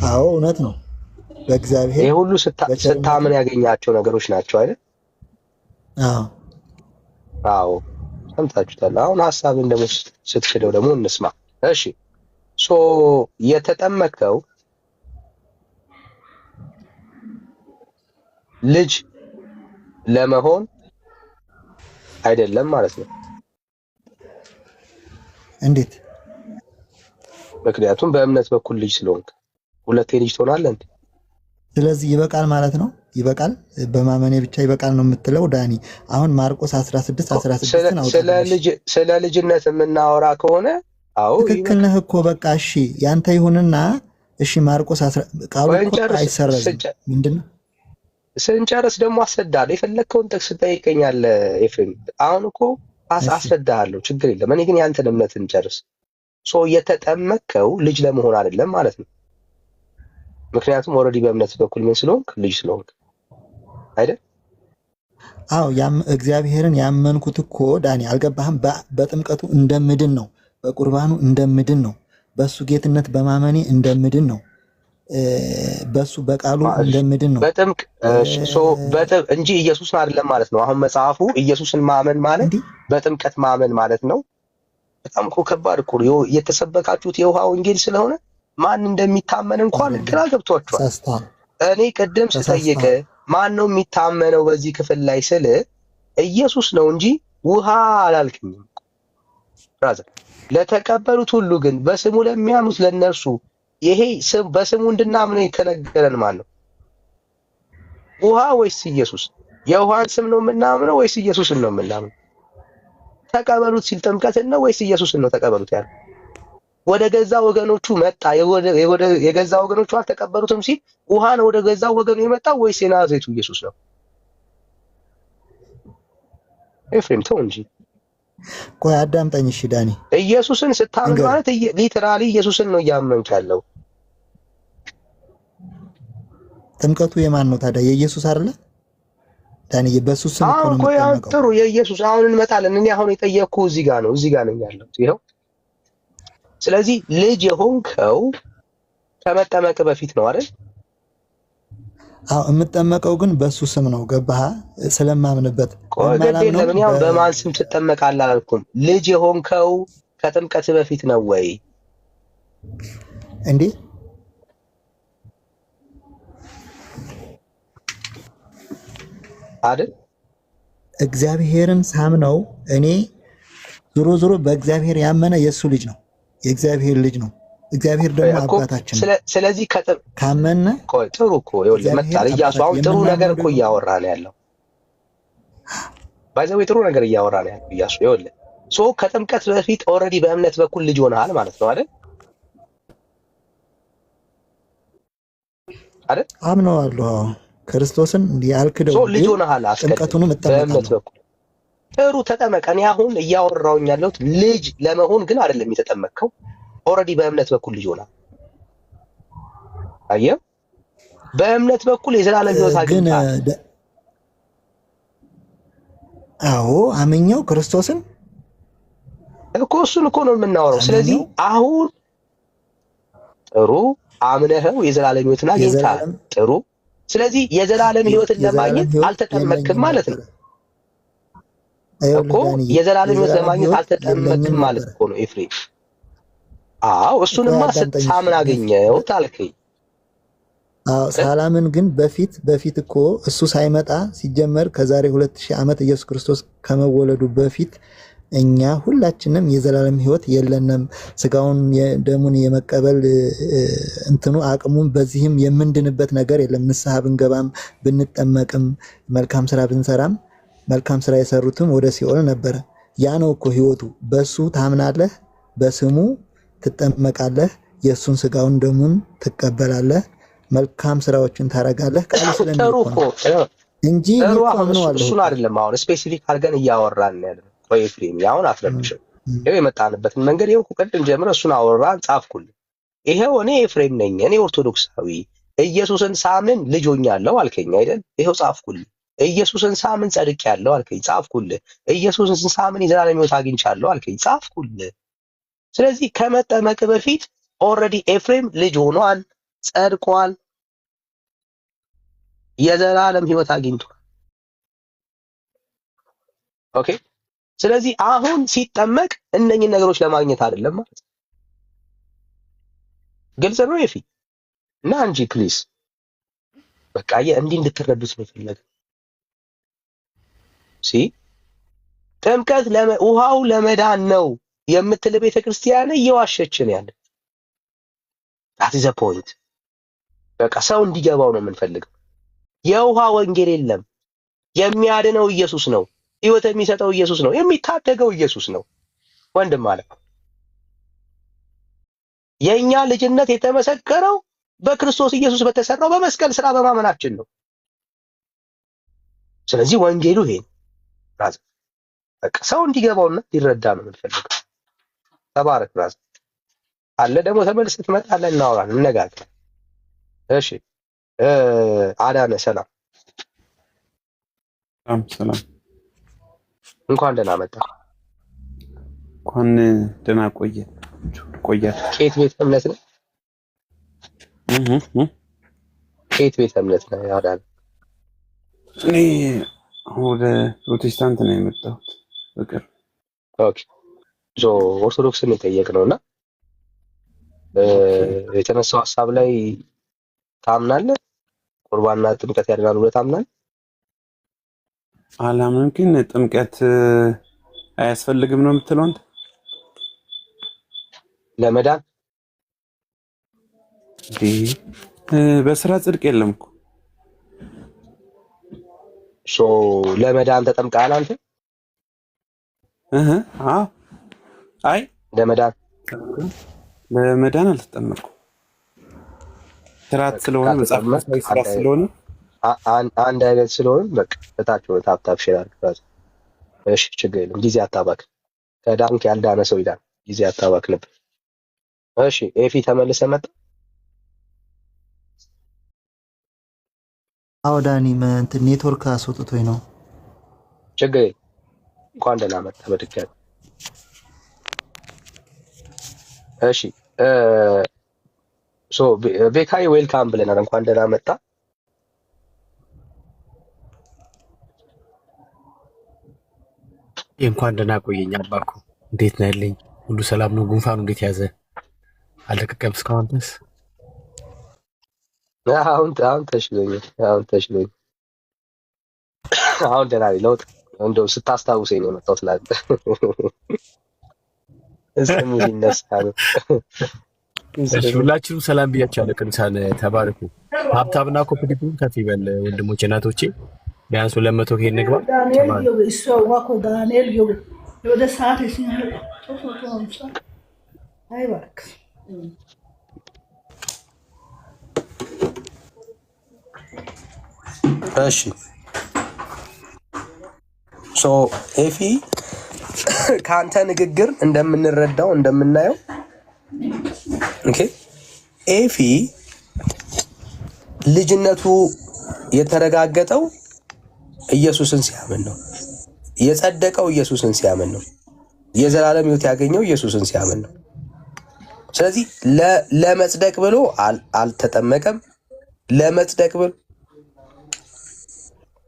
አዎ እውነት ነው። በእግዚአብሔር ይሄ ሁሉ ስታምን ያገኛቸው ነገሮች ናቸው አይደል? አዎ ሰምታችሁታል። አሁን ሐሳብን ደግሞ ስትክደው ደግሞ እንስማ። እሺ የተጠመቀው ልጅ ለመሆን አይደለም ማለት ነው። እንዴት? ምክንያቱም በእምነት በኩል ልጅ ስለሆንክ ሁለቴ ልጅ ትሆናለህ እንዴ? ስለዚህ ይበቃል ማለት ነው። ይበቃል በማመኔ ብቻ ይበቃል ነው የምትለው ዳኒ? አሁን ማርቆስ 16:16 ነው። ስለ ልጅነት የምናወራ ከሆነ አዎ ትክክል ነህ እኮ በቃ እሺ ያንተ ይሁንና እሺ ማርቆስ 10 ቃሉ እኮ አይሰረዝም። ምንድነው ስንጨርስ ደግሞ አስረዳለሁ። የፈለግከውን ጥቅስ ትጠይቀኛለህ ኤፍሬም። አሁን እኮ አስረዳሃለሁ፣ ችግር የለም። እኔ ግን ያንተን እምነት እንጨርስ። የተጠመቀው ልጅ ለመሆን አይደለም ማለት ነው። ምክንያቱም ኦልሬዲ በእምነት በኩል ምን ስለሆንክ ልጅ ስለሆንክ አይደል? አዎ እግዚአብሔርን ያመንኩት እኮ ዳኒ አልገባህም? በጥምቀቱ እንደምድን ነው፣ በቁርባኑ እንደምድን ነው፣ በሱ ጌትነት በማመኔ እንደምድን ነው፣ በሱ በቃሉ እንደምድን ነው እንጂ ኢየሱስን አይደለም ማለት ነው። አሁን መጽሐፉ ኢየሱስን ማመን ማለት በጥምቀት ማመን ማለት ነው። በጣም እኮ ከባድ እኮ የተሰበካችሁት የውሃ ወንጌል ስለሆነ ማን እንደሚታመን እንኳን ግራ ገብቷችኋል። እኔ ቅድም ስጠይቅ ማን ነው የሚታመነው በዚህ ክፍል ላይ ስል ኢየሱስ ነው እንጂ ውሃ አላልክኝም። ብራዘር ለተቀበሉት ሁሉ ግን በስሙ ለሚያምኑት ለነርሱ ይሄ በስሙ እንድናምነው የተነገረን ማን ነው? ውሃ ወይስ ኢየሱስ? የውሃን ስም ነው የምናምነው ወይስ ኢየሱስን ነው የምናምነው? ተቀበሉት ሲል ጥምቀትን ነው ወይስ ኢየሱስን ነው ተቀበሉት ያለው? ወደ ገዛ ወገኖቹ መጣ፣ የገዛ ወገኖቹ አልተቀበሉትም ሲል ውሃ ነው ወደ ገዛ ወገኑ የመጣው ወይስ የናዝሬቱ ኢየሱስ ነው? ኤፍሬም ተው እንጂ ቆይ አዳምጠኝ እሺ ዳኒ። ኢየሱስን ስታምን ማለት ሊትራሊ ኢየሱስን ነው እያመንክ ያለው። ጥምቀቱ የማን ነው ታዲያ? የኢየሱስ አይደለ ዳኒ? በኢየሱስ ስም እኮ ነው የምትጠመቀው። ጥሩ የኢየሱስ አሁን እንመጣለን። እኔ አሁን የጠየቅኩህ እዚህ ጋር ነኝ ያለው ይኸው። ስለዚህ ልጅ የሆንከው ከመጠመቅ በፊት ነው አይደል? አዎ የምጠመቀው ግን በሱ ስም ነው። ገባህ? ስለማምንበት ለምን ያው በማን ስም ትጠመቃለህ አላልኩም። ልጅ የሆንከው ከጥምቀት በፊት ነው ወይ እንዴ? አይደል? እግዚአብሔርን ሳምነው እኔ ዞሮ በእግዚአብሔር ያመነ የሱ ልጅ ነው፣ የእግዚአብሔር ልጅ ነው። እግዚአብሔር ደግሞ አባታችን ነው። ስለዚህ ካመነ ጥሩ እኮ ይኸውልህ መጣል እያሱ አሁን ጥሩ ነገር እኮ እያወራ ነው ያለው። ባይዘው ጥሩ ነገር እያወራ ነው ያለው እያሱ። ይኸውልህ ከጥምቀት በፊት ኦልሬዲ በእምነት በኩል ልጅ ሆነሃል ማለት ነው አይደል? አምነዋለሁ ክርስቶስን ያልክደው ልጅ ሆነሃል። ጥምቀቱንም በእምነት በኩል ጥሩ ተጠመቀ። እኔ አሁን እያወራሁኝ ያለሁት ልጅ ለመሆን ግን አይደለም የተጠመቅከው። ኦልሬዲ በእምነት በኩል ልጅ ሆና አየህ፣ በእምነት በኩል የዘላለም ሕይወት አግኝተሃል። አዎ አምኜው ክርስቶስን እኮ እሱን እኮ ነው የምናወራው። ስለዚህ አሁን ጥሩ አምነኸው የዘላለም ሕይወትን አግኝተሃል። ጥሩ። ስለዚህ የዘላለም ሕይወትን ለማግኘት አልተጠመቅም ማለት ነው እኮ። የዘላለም ሕይወት ለማግኘት አልተጠመቅም ማለት እኮ ነው ኤፍሬም። አዎ እሱንማ ሳምን አገኘው ታልከኝ። አዎ ሰላምን ግን በፊት እኮ እሱ ሳይመጣ ሲጀመር ከዛሬ 2000 ዓመት ኢየሱስ ክርስቶስ ከመወለዱ በፊት እኛ ሁላችንም የዘላለም ሕይወት የለንም። ስጋውን ደሙን የመቀበል እንትኑ አቅሙን በዚህም የምንድንበት ነገር የለም። ንስሐ ብንገባም ብንጠመቅም መልካም ስራ ብንሰራም መልካም ስራ የሰሩትም ወደ ሲኦል ነበረ። ያ ነው እኮ ሕይወቱ። በሱ ታምናለህ፣ በስሙ ትጠመቃለህ፣ የሱን ስጋውን ደሙን ትቀበላለህ፣ መልካም ስራዎችን ታረጋለህ። ቃሉ ስለሚቆም እንጂ እሱን አይደለም አሁን ስፔሲፊክ አድርገን እያወራን ያለው። ቆይ ኤፍሬም ያውን አትረብሽም። ይሄው የመጣንበትን መንገድ ይሄው ቅድም ጀምረን እሱን አወራን ጻፍኩልህ። ይሄው እኔ ኤፍሬም ነኝ፣ እኔ ኦርቶዶክሳዊ ኢየሱስን ሳምን ልጅ ሆኛለሁ አልከኝ አይደል? ይሄው ጻፍኩልህ። ኢየሱስን ሳምን ጸድቄያለሁ አልከኝ፣ ጻፍኩልህ። ኢየሱስን ሳምን የዘላለም ሕይወት አግኝቻለሁ አልከኝ፣ ጻፍኩልህ። ስለዚህ ከመጠመቅ በፊት ኦልሬዲ ኤፍሬም ልጅ ሆኗል፣ ጸድቋል፣ የዘላለም ሕይወት አግኝቷል። ኦኬ። ስለዚህ አሁን ሲጠመቅ እነኝን ነገሮች ለማግኘት አይደለም ማለት ነው። ግልጽ ነው ኤፊ እና እንጂ ፕሊስ በቃ እንዲህ እንድትረዱት ነው የፈለገው። ጥምቀት ውሃው ለመዳን ነው የምትል ቤተክርስቲያን እየዋሸችን ያለ that is a point። በቃ ሰው እንዲገባው ነው የምንፈልገው። የውሃ ወንጌል የለም። የሚያድነው ኢየሱስ ነው። ሕይወት የሚሰጠው ኢየሱስ ነው። የሚታደገው ኢየሱስ ነው። ወንድም ማለት የኛ ልጅነት የተመሰከረው በክርስቶስ ኢየሱስ በተሰራው በመስቀል ስራ በማመናችን ነው። ስለዚህ ወንጌሉ ይሄ ራስ በቃ ሰው እንዲገባውና ሊረዳ ነው የምንፈልገው። ተባረክ ራስ አለ ደግሞ ተመልሰህ ትመጣለህ፣ እናወራለን፣ እንነጋገር። እሺ አዳነ ሰላም ሰላም፣ እንኳን ደህና መጣ። እንኳን ደህና ቆያት። ከየት ቤተ እምነት ነው? ከየት ቤተ እምነት ነው አዳነ? እኔ ወደ ፕሮቴስታንት ነው የመጣሁት በቅርብ። ኦኬ ኦርቶዶክስን የጠየቅነውና የተነሳው ሀሳብ ላይ ታምናለህ? ቁርባንና ጥምቀት ያድናሉ ብለህ ታምናለህ? አላምንም፣ ግን ጥምቀት አያስፈልግም ነው የምትለው አንተ? ለመዳን በስራ ጽድቅ የለም እኮ። ለመዳን ተጠምቀሃል አንተ? አይ ለመዳን አልተጠመቅኩም። ስርዓት ስለሆነ መጽሐፍ ስርዓት ስለሆነ አንድ አይነት ስለሆነ በቃ በታች ወደ ታፕታፕ ሼር አድርግ። እሺ ችግር የለም። ጊዜ አታባክን። ከዳንክ ያልዳነ ሰው ይዳን። ጊዜ አታባክንበት። እሺ ኤፊ ተመልሰህ መጣ? አዎ ዳኒ እንትን ኔትወርክ አስወጥቶኝ ነው። ችግር የለም። እንኳን ደህና መጣ በድጋሚ። እሺ ቤካይ ዌልካም ብለናል። እንኳን ደህና መጣ። እንኳን ደህና ቆየኝ አባኩ። እንዴት ነው ያለኝ? ሁሉ ሰላም ነው? ጉንፋኑ እንዴት ያዘ? አልለቀቀም እስካሁን ድረስ? አሁን ተሽሎኛል። አሁን ደህና ነኝ። ለውጥ እንደው ስታስታውሰኝ ነው የመጣሁት ላንተ። እስሙ ይነሳ ነው። ሁላችሁም ሰላም ብያችኋለሁ። ቅዱሳን ተባረኩ። ሀብታምና ኮፕሊኩ ከፍ ይበል ወንድሞቼ እናቶቼ። ቢያንስ 200 ከሄድ ንግባ። እሺ ኤፊ ከአንተ ንግግር እንደምንረዳው እንደምናየው ኦኬ ኤፊ ልጅነቱ የተረጋገጠው ኢየሱስን ሲያምን ነው። የጸደቀው ኢየሱስን ሲያምን ነው። የዘላለም ሕይወት ያገኘው ኢየሱስን ሲያምን ነው። ስለዚህ ለመጽደቅ ብሎ አልተጠመቀም። ለመጽደቅ ብሎ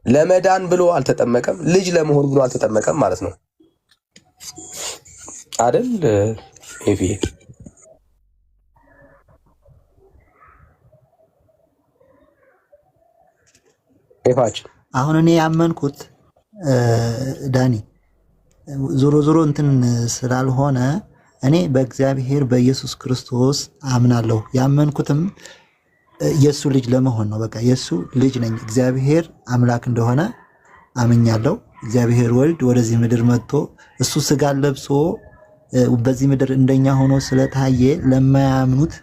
ለመዳን ብሎ አልተጠመቀም። ልጅ ለመሆን ብሎ አልተጠመቀም ማለት ነው አይደል? ኤፊ ኤፋችን አሁን እኔ ያመንኩት ዳኒ ዞሮ ዞሮ እንትን ስላልሆነ እኔ በእግዚአብሔር በኢየሱስ ክርስቶስ አምናለሁ። ያመንኩትም የሱ ልጅ ለመሆን ነው። በቃ የሱ ልጅ ነኝ። እግዚአብሔር አምላክ እንደሆነ አምኛለሁ። እግዚአብሔር ወልድ ወደዚህ ምድር መጥቶ እሱ ስጋ ለብሶ በዚህ ምድር እንደኛ ሆኖ ስለታየ ለማያምኑት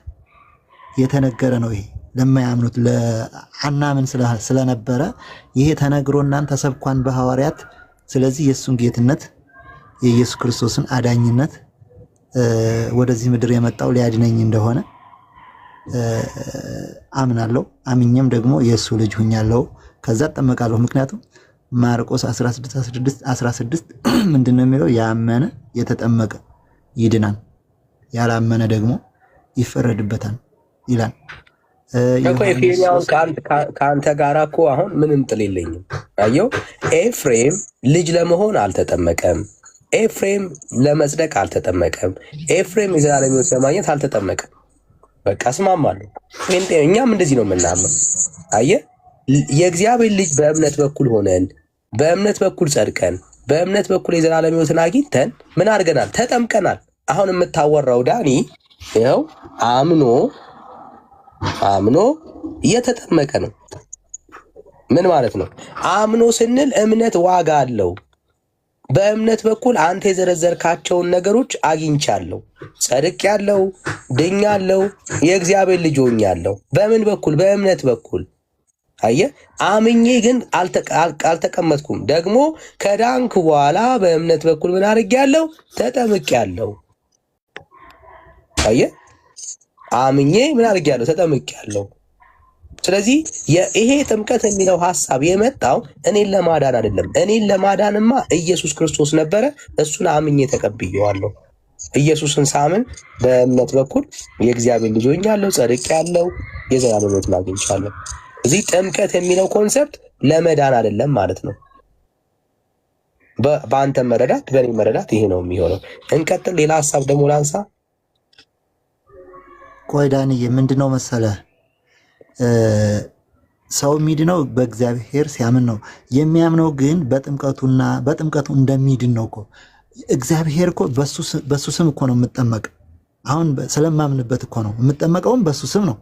የተነገረ ነው። ይሄ ለማያምኑት ለአናምን ስለነበረ ይሄ ተነግሮናን ተሰብኳን በሐዋርያት። ስለዚህ የሱን ጌትነት የኢየሱስ ክርስቶስን አዳኝነት ወደዚህ ምድር የመጣው ሊያድነኝ እንደሆነ አምናለሁ። አምኜም ደግሞ የሱ ልጅ ሁኛለሁ። ከዛ እጠመቃለሁ። ምክንያቱም ማርቆስ 16 ምንድነው የሚለው? ያመነ የተጠመቀ ይድናል፣ ያላመነ ደግሞ ይፈረድበታል ይላል። ከአንተ ጋር እኮ አሁን ምንም ጥል የለኝም። አየው፣ ኤፍሬም ልጅ ለመሆን አልተጠመቀም። ኤፍሬም ለመጽደቅ አልተጠመቀም። ኤፍሬም የዘላለም ሕይወት ለማግኘት አልተጠመቀም። በቃ እስማማለሁ። እኛም እንደዚህ ነው የምናምነው። አየህ፣ የእግዚአብሔር ልጅ በእምነት በኩል ሆነን በእምነት በኩል ጸድቀን በእምነት በኩል የዘላለም ሕይወትን አግኝተን ምን አድርገናል? ተጠምቀናል። አሁን የምታወራው ዳኒ ይኸው አምኖ እየተጠመቀ ነው። ምን ማለት ነው? አምኖ ስንል እምነት ዋጋ አለው። በእምነት በኩል አንተ የዘረዘርካቸውን ነገሮች አግኝቻለሁ፣ ጸድቄያለሁ፣ ድኛለሁ፣ የእግዚአብሔር ልጅ ሆኛለሁ። በምን በኩል? በእምነት በኩል። አየህ፣ አምኜ ግን አልተቀመጥኩም። ደግሞ ከዳንክ በኋላ በእምነት በኩል ምን አድርጌያለሁ? ተጠምቄያለሁ። አየህ፣ አምኜ ምን አድርጌያለሁ? ተጠምቄያለሁ። ስለዚህ ይሄ ጥምቀት የሚለው ሐሳብ የመጣው እኔን ለማዳን አይደለም። እኔን ለማዳንማ ኢየሱስ ክርስቶስ ነበረ። እሱን አምኜ ተቀብዬዋለሁ። ኢየሱስን ሳምን በእምነት በኩል የእግዚአብሔር ልጅ ሆኛለሁ፣ ጸድቄያለሁ፣ የዘላለም ሕይወትን አግኝቻለሁ። እዚህ ጥምቀት የሚለው ኮንሰፕት ለመዳን አይደለም ማለት ነው። በአንተ መረዳት፣ በእኔ መረዳት ይሄ ነው የሚሆነው። እንቀጥል። ሌላ ሐሳብ ደግሞ ላንሳ። ቆይ ዳንዬ፣ ምንድነው መሰለህ ሰው የሚድነው በእግዚአብሔር ሲያምን ነው። የሚያምነው ግን በጥምቀቱ እንደሚድን ነው እኮ። እግዚአብሔር እኮ በሱ ስም እኮ ነው የምጠመቅ። አሁን ስለማምንበት እኮ ነው የምጠመቀውም በሱ ስም ነው።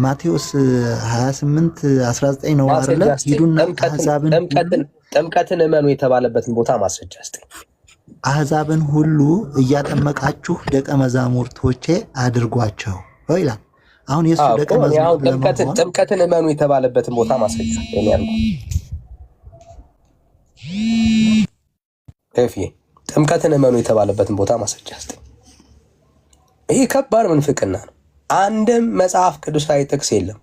ማቴዎስ 28:19 ነው አይደለ? ሂዱና ጥምቀትን እመኑ የተባለበትን ቦታ ማስረጃ እስቲ። አሕዛብን ሁሉ እያጠመቃችሁ ደቀ መዛሙርቶቼ አድርጓቸው ይላል። አሁን የሱ ደቀ መዛሙርት ጥምቀትን እመኑ የተባለበትን ቦታ ማስረጃ ጥምቀትን እመኑ የተባለበትን ቦታ ማስረጃ እስቲ። ይህ ከባድ ምንፍቅና ነው። አንድም መጽሐፍ ቅዱሳዊ ጥቅስ የለም።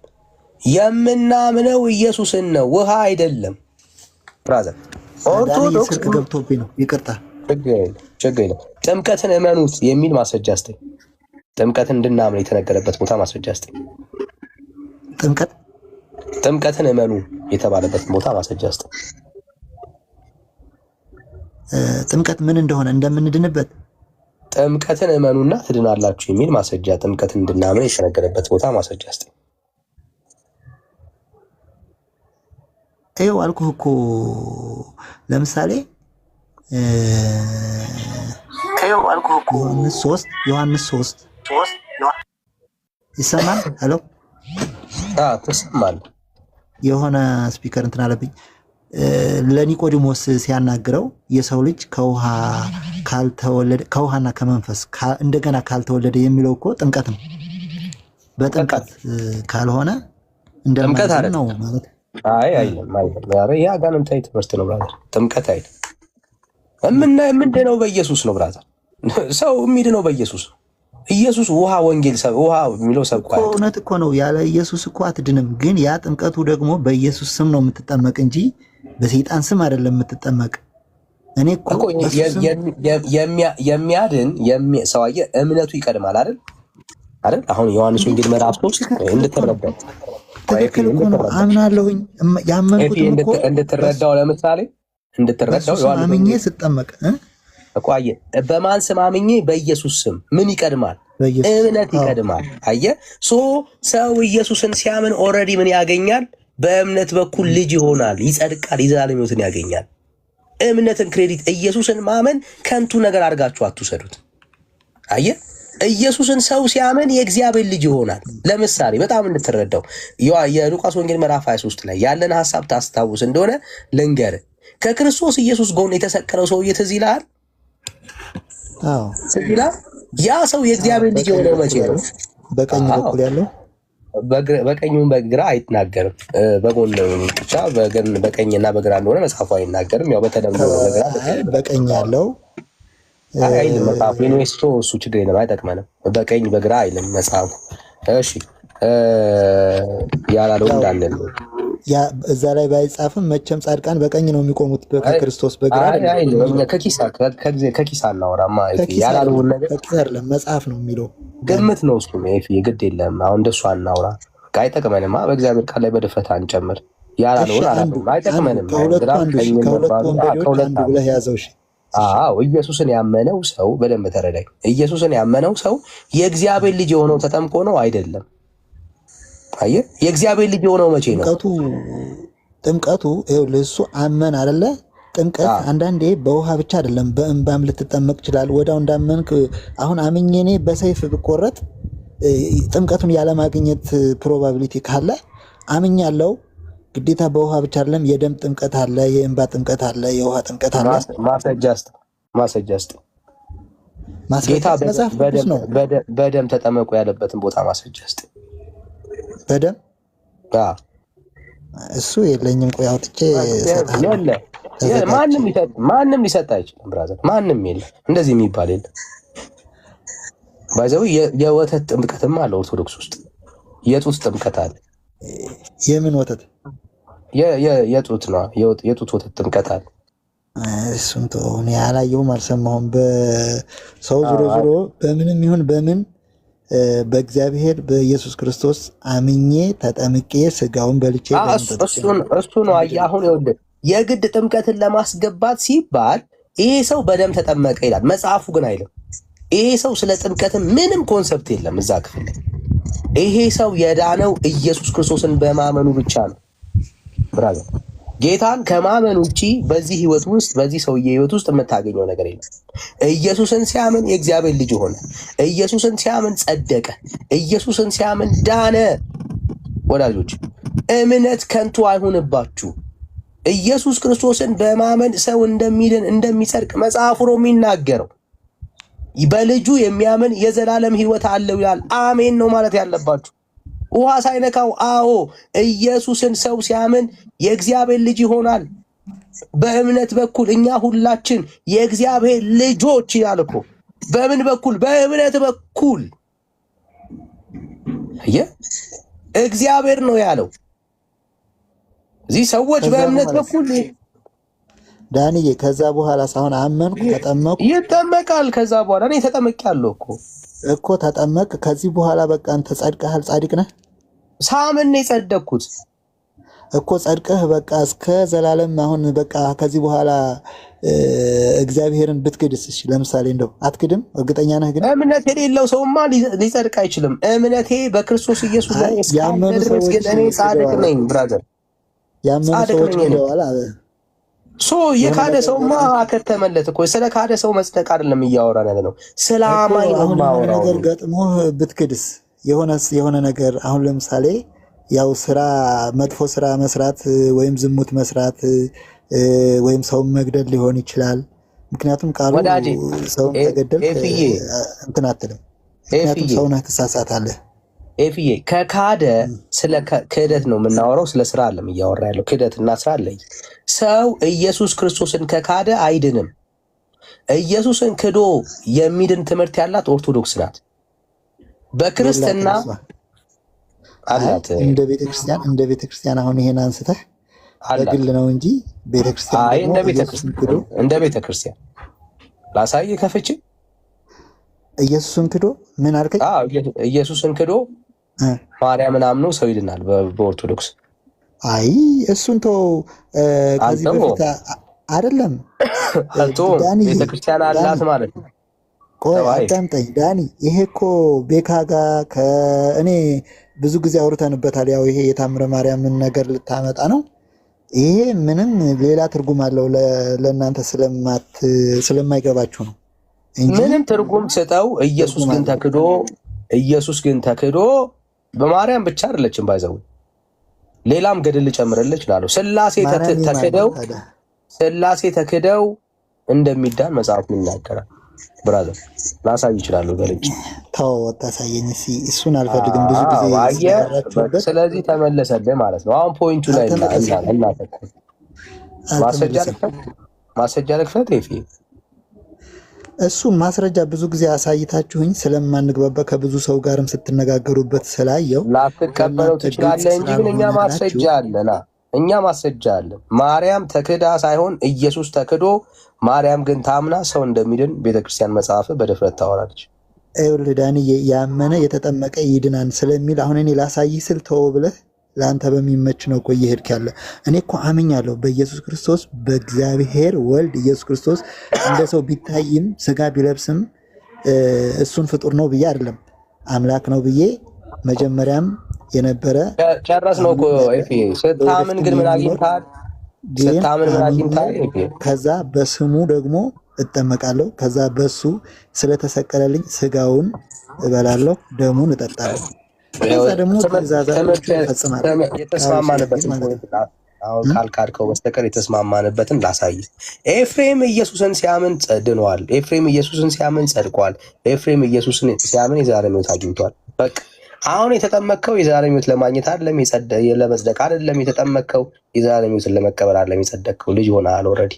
የምናምነው ኢየሱስን ነው፣ ውሃ አይደለም። ብራዘር ኦርቶዶክስ ገብቶብኝ ነው፣ ይቅርታ። ችግር የለም። ጥምቀትን እመኑት የሚል ማስረጃ እስቲ። ጥምቀትን እንድናምን የተነገረበት ቦታ ማስረጃ እስቲ። ጥምቀትን እመኑ የተባለበትን ቦታ ማስረጃ እስቲ። ጥምቀት ምን እንደሆነ እንደምንድንበት ጥምቀትን እመኑና ትድናላችሁ የሚል ማስረጃ፣ ጥምቀትን እንድናምን የተነገረበት ቦታ ማስረጃ እስቲ። ይኸው አልኩህ እኮ። ለምሳሌ ዮሐንስ 3 ይሰማል? ሄሎ፣ ትሰማለህ? የሆነ ስፒከር እንትን አለብኝ። ለኒቆዲሞስ ሲያናግረው የሰው ልጅ ከውሃና ከመንፈስ እንደገና ካልተወለደ የሚለው እኮ ጥምቀት ነው። በጥምቀት ካልሆነ እንደማለት ነው ማለት። ይሄ አጋንንታዊ ትምህርት ነው ብራዘር። ጥምቀት አይደል። ምንድነው? በኢየሱስ ነው ብራዘር። ሰው የሚድነው በኢየሱስ ነው። ኢየሱስ ውሃ ወንጌል ውሃ የሚለው ሰብኳ እውነት እኮ ነው። ያለ ኢየሱስ እኮ አትድንም። ግን ያ ጥምቀቱ ደግሞ በኢየሱስ ስም ነው የምትጠመቅ እንጂ በሰይጣን ስም አይደለም የምትጠመቅ። እኔ እኮ የሚያድን ሰው አየህ፣ እምነቱ ይቀድማል አይደል? አሁን ዮሐንስ ወንጌል ምዕራፍ 3 እንድትረዳው ትክክል እኮ ነው። አምናለሁኝ ያመንኩትም እኮ እንድትረዳው ለምሳሌ እንድትረዳው ዮሐንስ አምኜ ስጠመቅ እኮ አየህ፣ በማን ስም አምኜ? በኢየሱስ ስም። ምን ይቀድማል? እምነት ይቀድማል። አየህ፣ ሰው ኢየሱስን ሲያምን ኦልሬዲ ምን ያገኛል? በእምነት በኩል ልጅ ይሆናል፣ ይጸድቃል፣ የዘላለም ሕይወትን ያገኛል። እምነትን ክሬዲት ኢየሱስን ማመን ከንቱ ነገር አድርጋችሁ አትውሰዱት። አየህ፣ ኢየሱስን ሰው ሲያምን የእግዚአብሔር ልጅ ይሆናል። ለምሳሌ በጣም እንድትረዳው የሉቃስ ወንጌል ምዕራፍ 23 ላይ ያለን ሐሳብ ታስታውስ እንደሆነ ልንገርህ። ከክርስቶስ ኢየሱስ ጎን የተሰቀለው ሰውዬ ትዝ ይልሃል? አዎ ትዝ ይልሃል? ያ ሰው የእግዚአብሔር ልጅ የሆነው መቼ ነው? በቀኝ በኩል ያለው በቀኙም በግራ አይናገርም። በጎን ብቻ በቀኝና በግራ እንደሆነ መጽሐፉ አይናገርም። ያው በተለምዶ ነገር በቀኝ ያለው አይልም መጽሐፉ። ዩኒቨርሲቲ እሱ ችግር የለም አይጠቅመንም። በቀኝ በግራ አይልም መጽሐፉ። እሺ ያላለው እንዳለ እዛ ላይ ባይጻፍም መቼም ጻድቃን በቀኝ ነው የሚቆሙት ከክርስቶስ በግራ አይልም። ከኪሳ እናወራማ ያላለውን ነገር አይደለም መጽሐፍ ነው የሚለው ግምት ነው እሱ። የግድ የለም አሁን እንደሱ አናውራ። አይጠቅመንም። በእግዚአብሔር ቃል ላይ በድፍረት አንጨምር። ያላለውን አይጠቅመንም። ከሁለት አንዱ ብለህ ያዘው። እሺ ኢየሱስን ያመነው ሰው በደንብ ተረዳኝ። ኢየሱስን ያመነው ሰው የእግዚአብሔር ልጅ የሆነው ተጠምቆ ነው አይደለም? አየህ፣ የእግዚአብሔር ልጅ የሆነው መቼ ነው? ጥምቀቱ ይኸውልህ፣ እሱ አመን አይደለ? ጥምቀት አንዳንዴ በውሃ ብቻ አይደለም፣ በእንባም ልትጠመቅ ይችላል። ወዳው እንዳመንክ አሁን አምኜ እኔ በሰይፍ ብቆረጥ ጥምቀቱን ያለማግኘት ፕሮባቢሊቲ ካለ አምኛለሁ። ግዴታ በውሃ ብቻ አይደለም፣ የደም ጥምቀት አለ፣ የእንባ ጥምቀት አለ፣ የውሃ ጥምቀት አለ። ማስረጃ ጌታ በደም ተጠመቁ ያለበትን ቦታ ማስረጃ እስቲ። በደም እሱ የለኝም። ቆይ አውጥቼ ማንም ሊሰጥ አይችልም። ብራዘር ማንም የለም፣ እንደዚህ የሚባል የለም። ባይዘው የወተት ጥምቀትም አለ ኦርቶዶክስ ውስጥ። የጡት ጥምቀት አለ። የምን ወተት? የጡት ነው። የጡት ወተት ጥምቀት አለ። እሱን ተሆነ ያላየሁም አልሰማሁም። በሰው ዞሮ በምንም ይሁን በምን በእግዚአብሔር በኢየሱስ ክርስቶስ አምኜ ተጠምቄ ስጋውን በልቼ እሱ ነው። አሁን ይኸውልህ የግድ ጥምቀትን ለማስገባት ሲባል ይሄ ሰው በደም ተጠመቀ ይላል መጽሐፉ፣ ግን አይልም። ይሄ ሰው ስለ ጥምቀትም ምንም ኮንሰፕት የለም እዛ ክፍል ላይ። ይሄ ሰው የዳነው ኢየሱስ ክርስቶስን በማመኑ ብቻ ነው። ብራዘር ጌታን ከማመን ውጪ በዚህ ህይወት ውስጥ በዚህ ሰውዬ ህይወት ውስጥ የምታገኘው ነገር የለም። ኢየሱስን ሲያምን የእግዚአብሔር ልጅ ሆነ። ኢየሱስን ሲያምን ጸደቀ። ኢየሱስን ሲያምን ዳነ። ወዳጆች እምነት ከንቱ አይሁንባችሁ። ኢየሱስ ክርስቶስን በማመን ሰው እንደሚድን እንደሚጸድቅ መጽሐፉ ነው የሚናገረው። በልጁ የሚያምን የዘላለም ህይወት አለው ይላል። አሜን ነው ማለት ያለባችሁ። ውሃ ሳይነካው አዎ፣ ኢየሱስን ሰው ሲያምን የእግዚአብሔር ልጅ ይሆናል። በእምነት በኩል እኛ ሁላችን የእግዚአብሔር ልጆች ይላል እኮ። በምን በኩል? በእምነት በኩል። እግዚአብሔር ነው ያለው። እዚህ ሰዎች በእምነት በኩል ዳንዬ፣ ከዛ በኋላ ሳይሆን አመንኩ ተጠመቁ ይጠመቃል። ከዛ በኋላ እኔ ተጠመቅያለሁ እኮ ተጠመቅ። ከዚህ በኋላ በቃ አንተ ጸድቀሃል፣ ጻድቅ ነህ። ሳምን ነው የጸደቅኩት እኮ ጸድቀህ በቃ እስከ ዘላለም። አሁን በቃ ከዚህ በኋላ እግዚአብሔርን ብትክድስ፣ እሺ ለምሳሌ እንደው አትክድም? እርግጠኛ ነህ? ግን እምነት የሌለው ሰውማ ሊጸድቅ አይችልም። እምነቴ በክርስቶስ ኢየሱስ ላይ ያመኑ ሰዎች እኔ ጻድቅ ነኝ ብራዘር። ያመኑ ሰዎች ይለዋል አለ የካደ ሰውማ አከተመለት እኮ። ስለ ካደ ሰው መጽደቅ አይደለም እያወራን ያለ ነው፣ ስለ አማኝ ነው የማወራው። ነገር ገጥሞህ ብትክድስ የሆነ ነገር አሁን ለምሳሌ ያው ስራ መጥፎ ስራ መስራት ወይም ዝሙት መስራት ወይም ሰው መግደል ሊሆን ይችላል። ምክንያቱም ቃሉ ሰው ተገደል እንትን አትልም። ምክንያቱም ሰው ነህ፣ ትሳሳታለህ። ኤፍዬ ከካደ ስለ ክህደት ነው የምናወራው፣ ስለ ስራ አለም እያወራ ያለው። ክህደትና ስራ አለኝ። ሰው ኢየሱስ ክርስቶስን ከካደ አይድንም። ኢየሱስን ክዶ የሚድን ትምህርት ያላት ኦርቶዶክስ ናት። በክርስትና አላት እንደ ቤተክርስቲያን አሁን ይሄን አንስተህ በግል ነው እንጂ ቤተክርስቲያን አይ ደግሞ ኢየሱስን ክዶ እንደ ቤተክርስቲያን ላሳይ ከፍቼ ኢየሱስን ክዶ ምን አልከኝ? ኢየሱስን ክዶ ማርያምን አምኖ ሰው ይድናል በኦርቶዶክስ። አይ እሱን ተው። ከዚህ በፊት አይደለም ቤተክርስቲያን አላት ማለት ነው። ቆይ አዳምጠኝ ዳኒ። ይሄ እኮ ቤካ ጋር ከእኔ ብዙ ጊዜ አውርተንበታል። ያው ይሄ የታምረ ማርያምን ነገር ልታመጣ ነው። ይሄ ምንም ሌላ ትርጉም አለው ለእናንተ ስለማይገባችሁ ነው እንጂ ምንም ትርጉም ስጠው። ኢየሱስ ግን ተክዶ በማርያም ብቻ አይደለችም ባይዘው ሌላም ገድል ጨምረለች ላለው ስላሴ ተክደው እንደሚዳን መጽሐፉ ይናገራል። ብራዘር ላሳይ ይችላል ገልጭ ተው ታሳየኝ። እሱን አልፈልግም ብዙ ጊዜ። ስለዚህ ተመለሰልህ ማለት ነው። አሁን ፖይንቱ ላይ እናተኩር። ማስረጃ ልክፈት ይፊ እሱን ማስረጃ ብዙ ጊዜ አሳይታችሁኝ ስለማንግባባ ከብዙ ሰው ጋርም ስትነጋገሩበት ስላየው ላትቀበለው ትችላለህ እንጂ ግን እኛ ማስረጃ አለን። ማርያም ተክዳ ሳይሆን ኢየሱስ ተክዶ ማርያም ግን ታምና ሰው እንደሚድን ቤተክርስቲያን መጽሐፍ በድፍረት ታወራለች። ይኸውልህ ዳኒ ያመነ የተጠመቀ ይድናን ስለሚል አሁን እኔ ላሳይ ስል ተው ብለህ ለአንተ በሚመች ነው እኮ እየሄድክ ያለ። እኔ እኮ አምኛለሁ በኢየሱስ ክርስቶስ በእግዚአብሔር ወልድ ኢየሱስ ክርስቶስ እንደ ሰው ቢታይም ስጋ ቢለብስም እሱን ፍጡር ነው ብዬ አይደለም አምላክ ነው ብዬ መጀመሪያም የነበረ ጨረስ ነው እኮ ኤፊ። ስታምን ግን ምን አግኝታል? ከዛ በስሙ ደግሞ እጠመቃለሁ። ከዛ በሱ ስለተሰቀለልኝ ስጋውን እበላለሁ፣ ደሙን እጠጣለሁ። ከዛ ደግሞ ትእዛዛቶቹን እፈጽማለሁ። አሁን ካልካድከው በስተቀር የተስማማንበትን ላሳይ። ኤፍሬም ኢየሱስን ሲያምን ጸድኗል። ኤፍሬም ኢየሱስን ሲያምን ጸድቋል። ኤፍሬም ኢየሱስን ሲያምን የዘላለም ሕይወት አግኝቷል። በቃ አሁን የተጠመቅከው የዘላለም ሕይወት ለማግኘት አይደለም፣ ለመጽደቅ አይደለም። የተጠመቅከው የዘላለም ሕይወትን ለመቀበል አይደለም። የጸደቅከው ልጅ ሆነሃል ኦልሬዲ።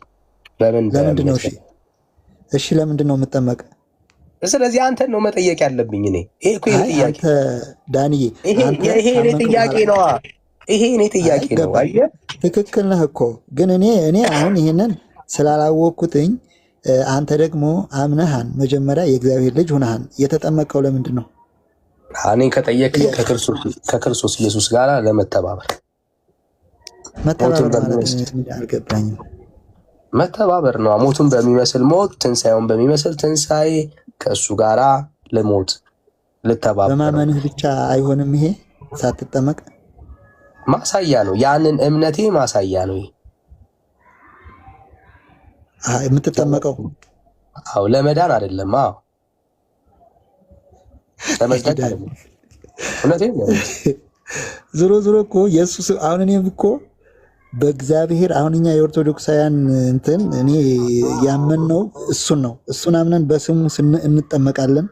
ለምንድን ነው እሺ ለምንድን ነው የምጠመቅ? ስለዚህ አንተን ነው መጠየቅ ያለብኝ እኔ። ይሄ እኮ ጥያቄ ዳንዬ፣ ይሄ እኔ ጥያቄ ነው። ይሄ እኔ ጥያቄ ነው። አየህ ትክክል ነህ እኮ ግን እኔ አሁን ይሄንን ስላላወቅኩትኝ አንተ ደግሞ አምነሃን መጀመሪያ የእግዚአብሔር ልጅ ሆነሃን። የተጠመቀው ለምንድን ነው? እኔ ከጠየቅኝ ከክርስቶስ ኢየሱስ ጋር ለመተባበር። መተባበር ማለት አልገባኝም። መተባበር ነው። ሞቱን በሚመስል ሞት፣ ትንሣኤውን በሚመስል ትንሣኤ ከእሱ ጋራ ለሞት ልተባበር። በማመንህ ብቻ አይሆንም። ይሄ ሳትጠመቅ ማሳያ ነው። ያንን እምነቴ ማሳያ ነው። የምትጠመቀው አዎ ለመዳን አይደለም። አዎ ለመጽደቅ አይደለም። እውነቴን ነው። ዞሮ እኮ ኢየሱስ አሁን እኔም እኮ በእግዚአብሔር አሁን እኛ የኦርቶዶክሳውያን እንትን እኔ ያመንነው እሱን ነው። እሱን አምነን በስሙ እንጠመቃለን።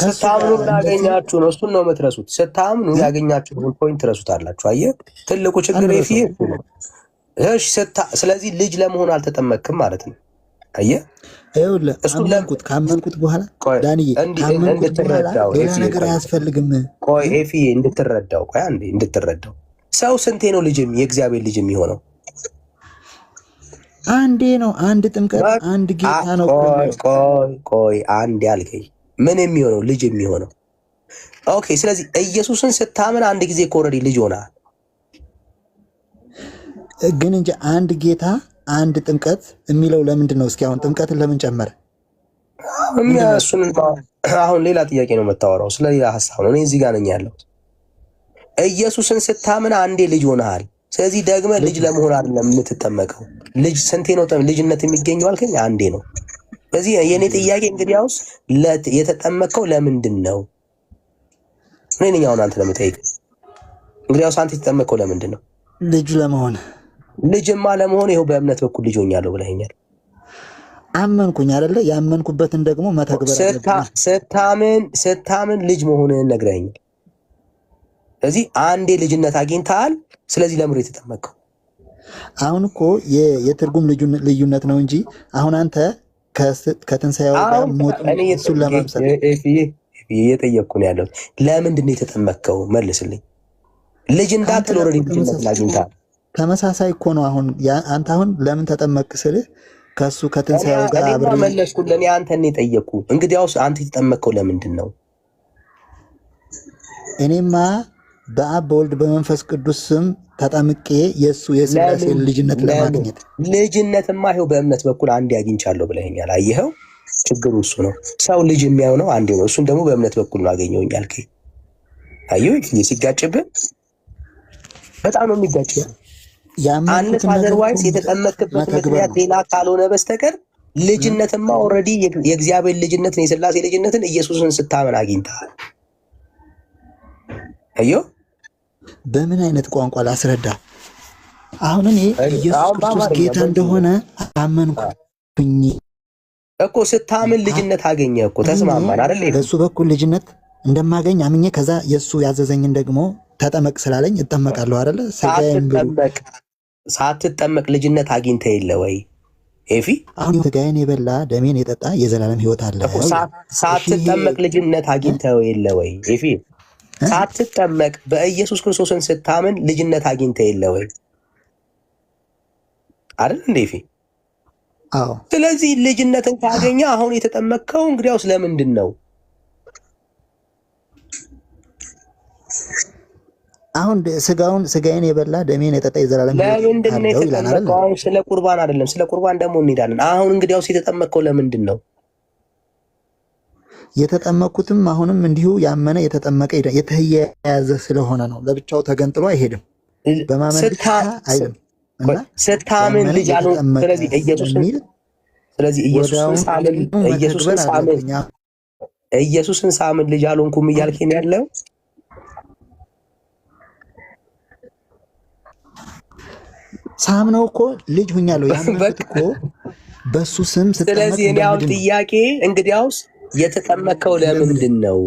ስታምኑ ምን ያገኛችሁ ነው? እሱን ነው የምትረሱት። ስታምኑ ያገኛችሁን ፖይንት ትረሱታላችሁ። አየህ ትልቁ ችግር ይሄ ነው። እሺ ስለዚህ ልጅ ለመሆን አልተጠመቅክም ማለት ነው። አየህ ይኸውልህ አመንኩት። ካመንኩት በኋላ ዳንዬ ካመንኩት በኋላ ሌላ ነገር አያስፈልግም። ቆይ ኤፊ እንድትረዳው ሰው ስንቴ ነው የእግዚአብሔር ልጅ የሚሆነው? አንዴ ነው። አንድ ጥምቀት፣ አንድ ጌታ ነው። ቆይ አንድ ያልከኝ ምን የሚሆነው ልጅ የሚሆነው? ኦኬ ስለዚህ ኢየሱስን ስታምን አንድ ጊዜ ኮረዲ ልጅ ሆናል። ግን እንጂ አንድ ጌታ አንድ ጥምቀት የሚለው ለምንድን ነው? እስኪ አሁን ጥምቀትን ለምን ጨመረ? እሱን አሁን ሌላ ጥያቄ ነው የምታወራው፣ ስለሌላ ሀሳብ ነው። እኔ እዚህ ጋር ነኝ ያለሁት። ኢየሱስን ስታምን አንዴ ልጅ ሆነሃል። ስለዚህ ደግመ ልጅ ለመሆን አይደለም የምትጠመቀው። ልጅ ስንቴ ነው ልጅነት የሚገኘው አልከኝ? አንዴ ነው። ስለዚህ የኔ ጥያቄ እንግዲያውስ የተጠመቀው ለምንድን ነው? እኔ ነኝ አሁን አንተ ለምጠይቅ። እንግዲያውስ አንተ የተጠመቀው ለምንድን ነው? ልጅ ለመሆን። ልጅማ ለመሆን ይኸው በእምነት በኩል ልጅ ሆኛለሁ ብለኸኛል። አመንኩኝ አይደለ? ያመንኩበትን ደግሞ መተግበር አለብኝ። ስታምን ልጅ መሆንህን ነግረኸኛል። ስለዚህ አንዴ ልጅነት አግኝተሃል። ስለዚህ ለምሮ የተጠመቀው አሁን እኮ የትርጉም ልዩነት ነው እንጂ አሁን አንተ ከትንሣኤው ጋር ሞት እሱን ለማምሰል እየጠየቅኩ ነው ያለሁት። ለምንድን ነው የተጠመቀው? መልስልኝ። ልጅ እንዳትል ኦልሬዲ ልጅነት አግኝተሃል። ተመሳሳይ እኮ ነው። አሁን አንተ አሁን ለምን ተጠመቅ ስልህ ከሱ ከትንሣኤው ጋር አብሬ መለስኩልህ። እኔ አንተን የጠየቅኩ እንግዲያውስ አንተ የተጠመቅከው ለምንድን ነው? እኔማ በአብ በወልድ በመንፈስ ቅዱስ ስም ተጠምቄ የእሱ የሥላሴ ልጅነት ለማግኘት። ልጅነትማ ይኸው በእምነት በኩል አንዴ አግኝቻለሁ ብለኸኛል። አየኸው፣ ችግሩ እሱ ነው። ሰው ልጅ የሚያውነው አንዴ ነው። እሱን ደግሞ በእምነት በኩል ነው አገኘሁኝ አልከኝ። አየኸው፣ ሲጋጭብህ በጣም ነው የሚጋጭብህ። አንተ አዘርዋይስ የተጠመቅበት ምክንያት ሌላ ካልሆነ በስተቀር ልጅነትማ ኦልሬዲ የእግዚአብሔር ልጅነትን የሥላሴ ልጅነትን ኢየሱስን ስታመን አግኝተሃል። አየኸው። በምን አይነት ቋንቋ ላስረዳ? አሁን እኔ ኢየሱስ ክርስቶስ ጌታ እንደሆነ አመንኩኝ እኮ። ስታምን ልጅነት አገኘ እኮ። ተስማማን አይደል? በሱ በኩል ልጅነት እንደማገኝ አምኜ ከዛ የሱ ያዘዘኝን ደግሞ ተጠመቅ ስላለኝ እጠመቃለሁ አይደለ? ሳትጠመቅ ልጅነት አግኝተህ የለ ወይ ኤፊ? አሁን ስጋዬን የበላ ደሜን የጠጣ የዘላለም ሕይወት አለ። ሳትጠመቅ ልጅነት አግኝተህ የለ ወይ ኤፊ? ሳትጠመቅ በኢየሱስ ክርስቶስን ስታምን ልጅነት አግኝተህ የለ ወይ አይደል እንዴ ኤፊ? አዎ። ስለዚህ ልጅነትን ካገኘ አሁን የተጠመቅከው እንግዲያውስ ለምንድን ነው? አሁን ስጋዬን የበላ ደሜን የጠጣ የዘላለም ለምንድን ነው የተጠመቀው? አሁን ስለ ቁርባን አይደለም፣ ስለ ቁርባን ደግሞ እንሄዳለን። አሁን እንግዲያውስ የተጠመቀው ለምንድን ነው? የተጠመቅኩትም አሁንም እንዲሁ ያመነ የተጠመቀ የተያያዘ ስለሆነ ነው። ለብቻው ተገንጥሎ አይሄድም። በማመን ብቻ አይልም እና ስታምን ልጅ አልሆንኩም። ስለዚህ ኢየሱስን ሳምን ልጅ አልሆንኩም እያልከኝ ያለው ሳምነው እኮ ልጅ ሁኛለሁ። ያመንኩት እኮ በሱ ስም ስትጠመቅ። ስለዚህ እኔ አሁን ጥያቄ እንግዲያውስ የተጠመቀው ለምንድን ነው?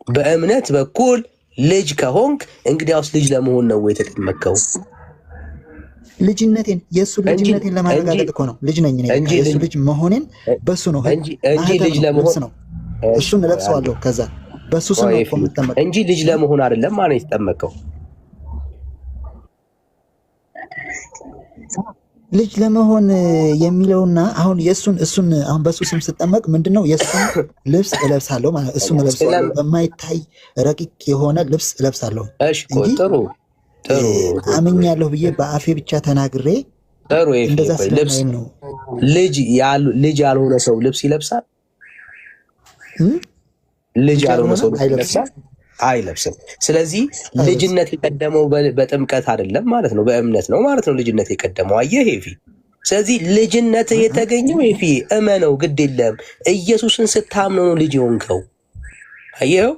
በእምነት በኩል ልጅ ከሆንክ እንግዲያውስ ልጅ ለመሆን ነው የተጠመቀው? ልጅነቴን የሱ ልጅነቴን ለማረጋገጥ እኮ ነው። ልጅ ነኝ እኔ። የሱ ልጅ መሆኔን በሱ ነው እንጂ ልጅ ለመሆን ነው። እሱን እለብሰዋለሁ። ከዛ በሱ ስም ነው የምጠመቀው እንጂ ልጅ ለመሆን አይደለም ማለት የተጠመቀው። ልጅ ለመሆን የሚለውና አሁን እሱን አሁን በሱ ስም ስጠመቅ ምንድነው? የሱን ልብስ እለብሳለሁ ማለት እሱን እለብሳለሁ። በማይታይ ረቂቅ የሆነ ልብስ እለብሳለሁ። እሺ ጥሩ አምኛለሁ ብዬ በአፌ ብቻ ተናግሬ ጥሩ እንደዛ ስለማይል ነው። ልጅ ያልሆነ ሰው ልብስ ይለብሳል? ልጅ ያልሆነ ሰው ይለብሳል? አይለብስም። ስለዚህ ልጅነት የቀደመው በጥምቀት አይደለም ማለት ነው፣ በእምነት ነው ማለት ነው። ልጅነት የቀደመው አየህ ኤፊ። ስለዚህ ልጅነት የተገኘው ኤፊ እመነው፣ ግድ የለም ኢየሱስን ስታምነው ነው ልጅ የሆንከው። አየኸው፣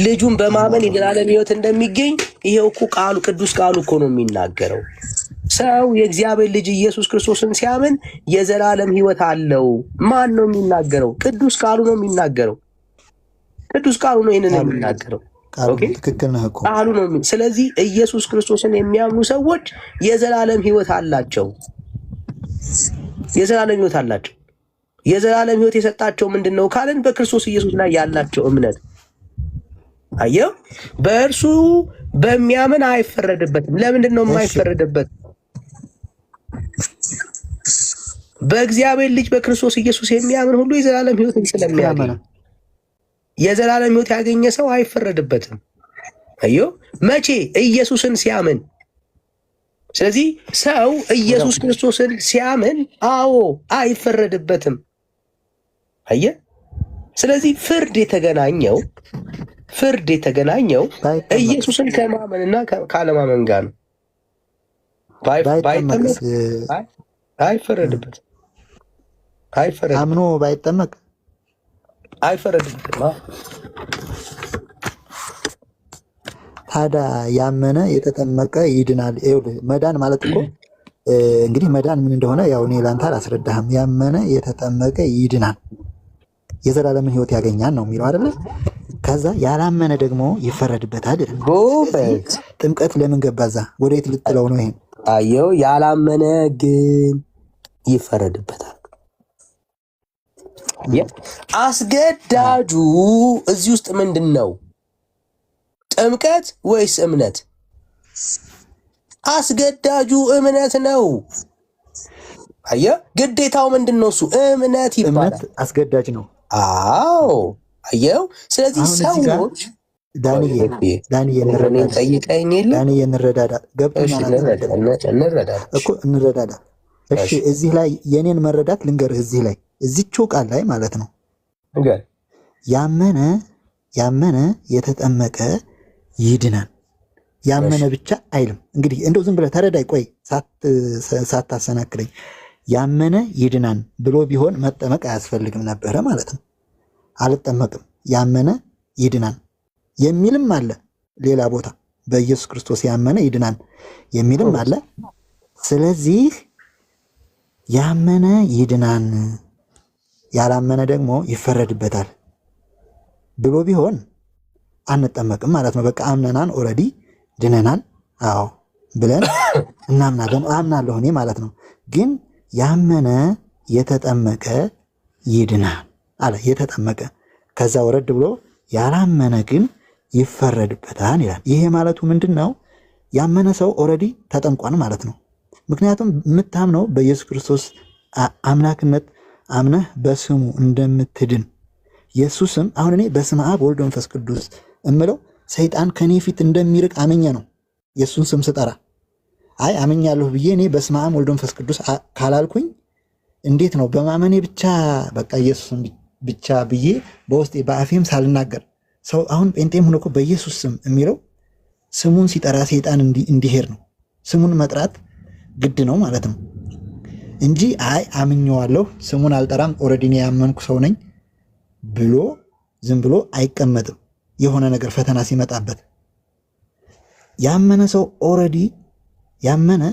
ልጁን በማመን የዘላለም ሕይወት እንደሚገኝ ይሄው እኮ ቃሉ ቅዱስ ቃሉ እኮ ነው የሚናገረው። ሰው የእግዚአብሔር ልጅ ኢየሱስ ክርስቶስን ሲያምን የዘላለም ሕይወት አለው። ማን ነው የሚናገረው? ቅዱስ ቃሉ ነው የሚናገረው። ቅዱስ ቃሉ ነው ይሄንን የሚናገረው። ትክክል ነህ እኮ ቃሉ ነው። ስለዚህ ኢየሱስ ክርስቶስን የሚያምኑ ሰዎች የዘላለም ሕይወት አላቸው። የዘላለም ሕይወት አላቸው። የዘላለም ሕይወት የሰጣቸው ምንድን ነው ካልን በክርስቶስ ኢየሱስ ላይ ያላቸው እምነት። አየው፣ በእርሱ በሚያምን አይፈረድበትም። ለምንድን ነው የማይፈረድበት? በእግዚአብሔር ልጅ በክርስቶስ ኢየሱስ የሚያምን ሁሉ የዘላለም ሕይወትን ስለሚያገኝ የዘላለም ሕይወት ያገኘ ሰው አይፈረድበትም። አዮ መቼ? ኢየሱስን ሲያምን። ስለዚህ ሰው ኢየሱስ ክርስቶስን ሲያምን አዎ አይፈረድበትም። አየ። ስለዚህ ፍርድ የተገናኘው ኢየሱስን ከማመንና ካለማመን ጋር ነው። ባይጠመቅ አይፈረድበትም። አምኖ ባይጠመቅ አይፈረድበትም። ታዲያ ያመነ የተጠመቀ ይድናል። መዳን ማለት እኮ እንግዲህ መዳን ምን እንደሆነ ያው እኔ ላንተ አላስረዳህም። ያመነ የተጠመቀ ይድናል፣ የዘላለምን ሕይወት ያገኛል ነው የሚለው አይደለ? ከዛ ያላመነ ደግሞ ይፈረድበታል። ጥምቀት ለምን ገባዛ? ወዴት ልጥለው ነው ይሄን? አየው፣ ያላመነ ግን ይፈረድበታል። አስገዳጁ እዚህ ውስጥ ምንድን ነው? ጥምቀት ወይስ እምነት? አስገዳጁ እምነት ነው። አየህ፣ ግዴታው ምንድን ነው? እሱ እምነት ይባላል። እምነት አስገዳጅ ነው። አዎ አየው። ስለዚህ ሰዎች ዳንኤል እንረዳዳ እንረዳዳ። እሺ እዚህ ላይ የኔን መረዳት ልንገርህ። እዚህ ላይ እዚችው ቃል ላይ ማለት ነው ያመነ የተጠመቀ ይድናል። ያመነ ብቻ አይልም። እንግዲህ እንደው ዝም ብለህ ተረዳይ። ቆይ ሳታሰናክለኝ ያመነ ይድናል ብሎ ቢሆን መጠመቅ አያስፈልግም ነበረ ማለት ነው። አልጠመቅም ያመነ ይድናል የሚልም አለ። ሌላ ቦታ በኢየሱስ ክርስቶስ ያመነ ይድናል የሚልም አለ። ስለዚህ ያመነ ይድናል፣ ያላመነ ደግሞ ይፈረድበታል ብሎ ቢሆን አንጠመቅም ማለት ነው። በቃ አምነናን ኦልሬዲ ድነናል፣ አዎ ብለን እናምናለን። አምናለሁ እኔ ማለት ነው። ግን ያመነ የተጠመቀ ይድናል አለ። የተጠመቀ ከዛ ወረድ ብሎ ያላመነ ግን ይፈረድበታል ይላል። ይሄ ማለቱ ምንድን ነው? ያመነ ሰው ኦልሬዲ ተጠምቋል ማለት ነው። ምክንያቱም የምታምነው በኢየሱስ ክርስቶስ አምላክነት አምነህ በስሙ እንደምትድን ኢየሱስም አሁን እኔ በስመ አብ ወልድ መንፈስ ቅዱስ እምለው ሰይጣን ከኔ ፊት እንደሚርቅ አመኘ ነው። የእሱን ስም ስጠራ አይ አመኛለሁ ብዬ እኔ በስመ አብ ወልድ መንፈስ ቅዱስ ካላልኩኝ እንዴት ነው? በማመኔ ብቻ በቃ ኢየሱስን ብቻ ብዬ በውስጤ በአፌም ሳልናገር ሰው አሁን ጴንጤም ሆኖ እኮ በኢየሱስ ስም የሚለው ስሙን ሲጠራ ሰይጣን እንዲሄድ ነው። ስሙን መጥራት ግድ ነው ማለት ነው እንጂ አይ አምኜዋለሁ ስሙን አልጠራም ኦልሬዲ እኔ ያመንኩ ሰው ነኝ ብሎ ዝም ብሎ አይቀመጥም። የሆነ ነገር ፈተና ሲመጣበት ያመነ ሰው ኦልሬዲ ያመነ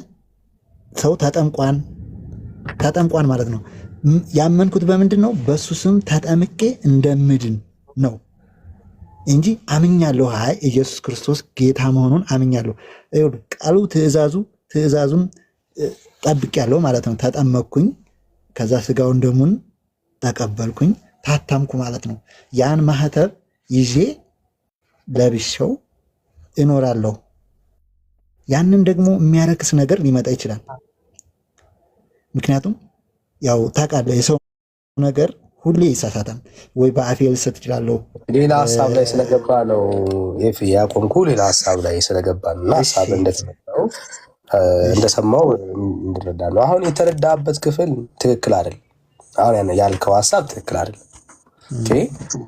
ሰው ተጠምቋን ማለት ነው። ያመንኩት በምንድን ነው? በሱ ስም ተጠምቄ እንደምድን ነው እንጂ አምኛለሁ። አይ ኢየሱስ ክርስቶስ ጌታ መሆኑን አምኛለሁ። ቃሉ ትእዛዙን ጠብቄያለሁ ማለት ነው። ተጠመቅኩኝ፣ ከዛ ስጋውን ደሙን ተቀበልኩኝ፣ ታታምኩ ማለት ነው። ያን ማህተብ ይዤ ለብሼው እኖራለሁ። ያንን ደግሞ የሚያረክስ ነገር ሊመጣ ይችላል። ምክንያቱም ያው ታውቃለህ የሰው ነገር ሁሌ ይሳሳታል። ወይ በአፌ ልሰጥ እችላለሁ። ሌላ ሀሳብ ላይ ስለገባ ነው ያቆምኩ። ሌላ ሀሳብ ላይ ስለገባ ነው እና ሀሳብ እንደሰማው እንድረዳ ነው። አሁን የተረዳበት ክፍል ትክክል አይደል? አሁን ያልከው ሀሳብ ትክክል አይደል?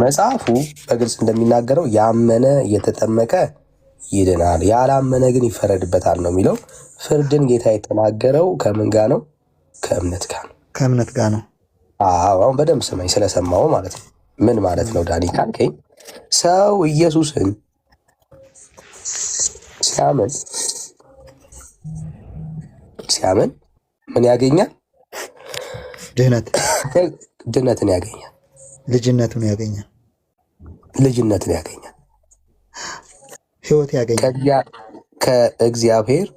መጽሐፉ በግልጽ እንደሚናገረው ያመነ እየተጠመቀ ይድናል፣ ያላመነ ግን ይፈረድበታል ነው የሚለው። ፍርድን ጌታ የተናገረው ከምን ጋር ነው? ከእምነት ጋር ነው። ከእምነት ጋር ነው። አሁን በደንብ ስማኝ፣ ስለሰማው ማለት ነው። ምን ማለት ነው ዳኒ ካልከኝ፣ ሰው ኢየሱስን ሲያምን ምን ያገኛል? ድህነትን ያገኛል። ልጅነትን ያገኛል። ህይወት ያገኛል። ከእግዚአብሔር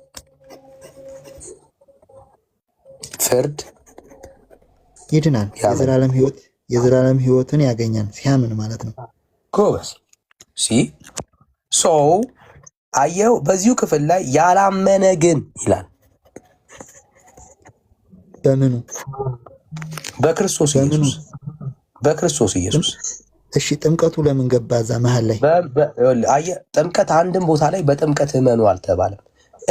ፍርድ ይድናል። የዘላለም ህይወትን ያገኛል ሲያምን ማለት ነው። ጎበዝ ሰው አየው። በዚሁ ክፍል ላይ ያላመነ ግን ይላል። በምኑ? በክርስቶስ ኢየሱስ። እሺ ጥምቀቱ ለምን ገባ እዛ መሀል ላይ? ጥምቀት አንድም ቦታ ላይ በጥምቀት እመኑ አልተባለም።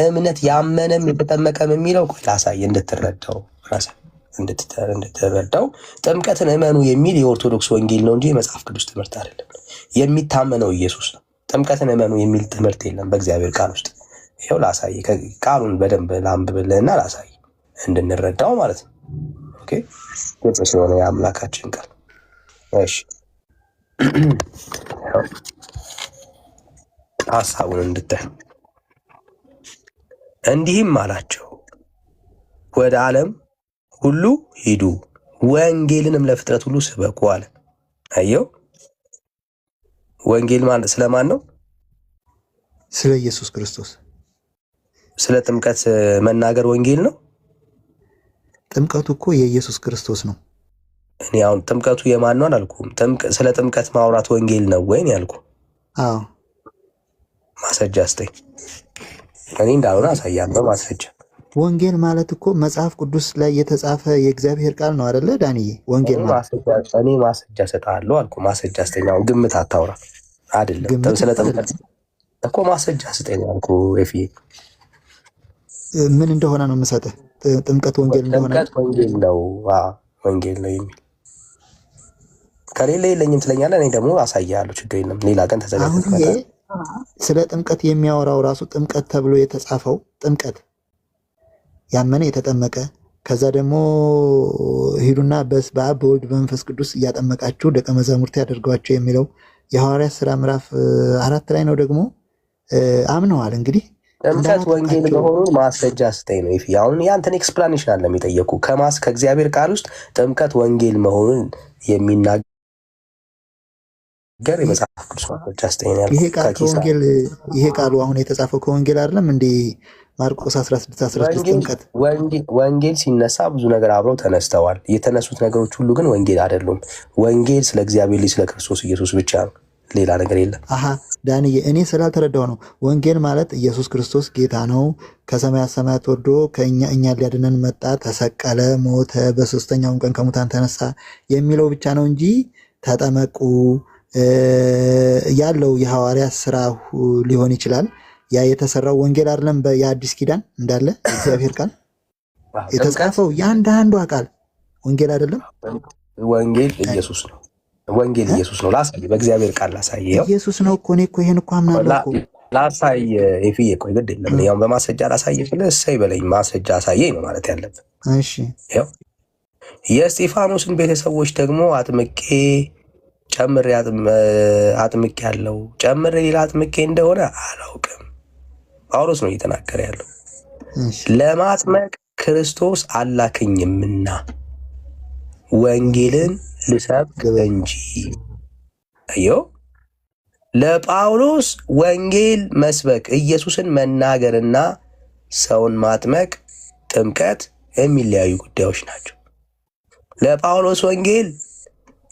እምነት ያመነም የተጠመቀም የሚለው ላሳይ እንድትረዳው ጥምቀትን እመኑ የሚል የኦርቶዶክስ ወንጌል ነው እንጂ የመጽሐፍ ቅዱስ ትምህርት አይደለም። የሚታመነው ኢየሱስ ነው። ጥምቀትን እመኑ የሚል ትምህርት የለም በእግዚአብሔር ቃል ውስጥ። ይኸው ላሳይ፣ ቃሉን በደንብ ላንብብልህና ላሳይ እንድንረዳው ማለት ነው። ኦኬ፣ ግልጽ ስለሆነ የአምላካችን ቃል። እሺ ሐሳቡን እንድታይ። እንዲህም አላቸው፣ ወደ ዓለም ሁሉ ሂዱ፣ ወንጌልንም ለፍጥረት ሁሉ ስበኩ አለ። አየው፣ ወንጌል ማለት ስለማን ነው? ስለ ኢየሱስ ክርስቶስ። ስለ ጥምቀት መናገር ወንጌል ነው? ጥምቀቱ እኮ የኢየሱስ ክርስቶስ ነው። እኔ አሁን ጥምቀቱ የማን ነው አላልኩም። ስለ ጥምቀት ማውራት ወንጌል ነው ወይ ያልኩ? አዎ። ማስረጃ ስጠኝ። እኔ እንዳልሆነ አሳያለሁ ማስረጃ። ወንጌል ማለት እኮ መጽሐፍ ቅዱስ ላይ የተጻፈ የእግዚአብሔር ቃል ነው አይደለ ዳንዬ? ወንጌል ማለት እኔ ማስረጃ እሰጥሃለሁ አልኩ። ማስረጃ ስጠኝ። አሁን ግምት አታውራ አይደለም። ስለ ጥምቀት እኮ ማስረጃ ስጠኝ አልኩ። ኤፍዬ ምን እንደሆነ ነው የምሰጥህ። ጥምቀት ወንጌል እንደሆነ ወንጌል ነው። ወንጌል ነው የሚል ከሌለ የለኝም ትለኛለህ። እኔ ደግሞ አሳያለሁ። ችግር የለም። ሌላ ቀን ተዘጋጅተህ ስለ ጥምቀት የሚያወራው ራሱ ጥምቀት ተብሎ የተጻፈው ጥምቀት ያመነ የተጠመቀ ከዛ ደግሞ ሂዱና በአብ በወልድ በመንፈስ ቅዱስ እያጠመቃችሁ ደቀ መዛሙርት ያደርጓቸው የሚለው የሐዋርያት ሥራ ምዕራፍ 4 ላይ ነው። ደግሞ አምነዋል። እንግዲህ ጥምቀት ወንጌል መሆኑን ማስረጃ ስጠኝ ነው። አሁን ያንተን ኤክስፕላኔሽን አለ የሚጠየቁ ከእግዚአብሔር ቃል ውስጥ ጥምቀት ወንጌል መሆኑን የሚናገር የመጽሐፍ ቅዱስ ማስረጃ ስጠኝ ነው። ይሄ ቃሉ አሁን የተጻፈው ከወንጌል አይደለም እንዴ? ማርቆስ 16:16 ጥምቀት ወንጌል ሲነሳ ብዙ ነገር አብረው ተነስተዋል። የተነሱት ነገሮች ሁሉ ግን ወንጌል አይደሉም። ወንጌል ስለ እግዚአብሔር ልጅ ስለ ክርስቶስ ኢየሱስ ብቻ ነው። ሌላ ነገር የለም። ዳንዬ እኔ ስላልተረዳው ነው። ወንጌል ማለት ኢየሱስ ክርስቶስ ጌታ ነው፣ ከሰማያት ሰማያት ወርዶ እኛን ሊያድነን መጣ፣ ተሰቀለ፣ ሞተ፣ በሶስተኛውም ቀን ከሙታን ተነሳ የሚለው ብቻ ነው እንጂ ተጠመቁ ያለው የሐዋርያት ሥራ ሊሆን ይችላል። ያ የተሰራው ወንጌል አይደለም። የአዲስ ኪዳን እንዳለ እግዚአብሔር ቃል የተጻፈው ያንዳንዱ ቃል ወንጌል አይደለም። ወንጌል ኢየሱስ ነው። ወንጌል ኢየሱስ ነው። ላሳይ፣ በእግዚአብሔር ቃል ላሳይ። ኢየሱስ ነው እኮ እኔ እኮ ይሄን እኮ አምናለሁ እኮ ላሳይ። ኤፍዬ ቆይ ግድ የለም። ያው በማስረጃ ላሳይ ብለህ እሰይ በለኝ። ማስረጃ አሳየኝ ነው ማለት ያለብህ። እሺ ያው የእስጢፋኖስን ቤተሰቦች ደግሞ አጥምቄ ጨምሬ ያለው ጨምሬ ሌላ አጥምቄ እንደሆነ አላውቅም። ጳውሎስ ነው እየተናገረ ያለው። ለማጥመቅ ክርስቶስ አላከኝምና ወንጌልን ልሰብክ እንጂ። አየው፣ ለጳውሎስ ወንጌል መስበክ ኢየሱስን መናገርና ሰውን ማጥመቅ ጥምቀት የሚለያዩ ጉዳዮች ናቸው። ለጳውሎስ ወንጌል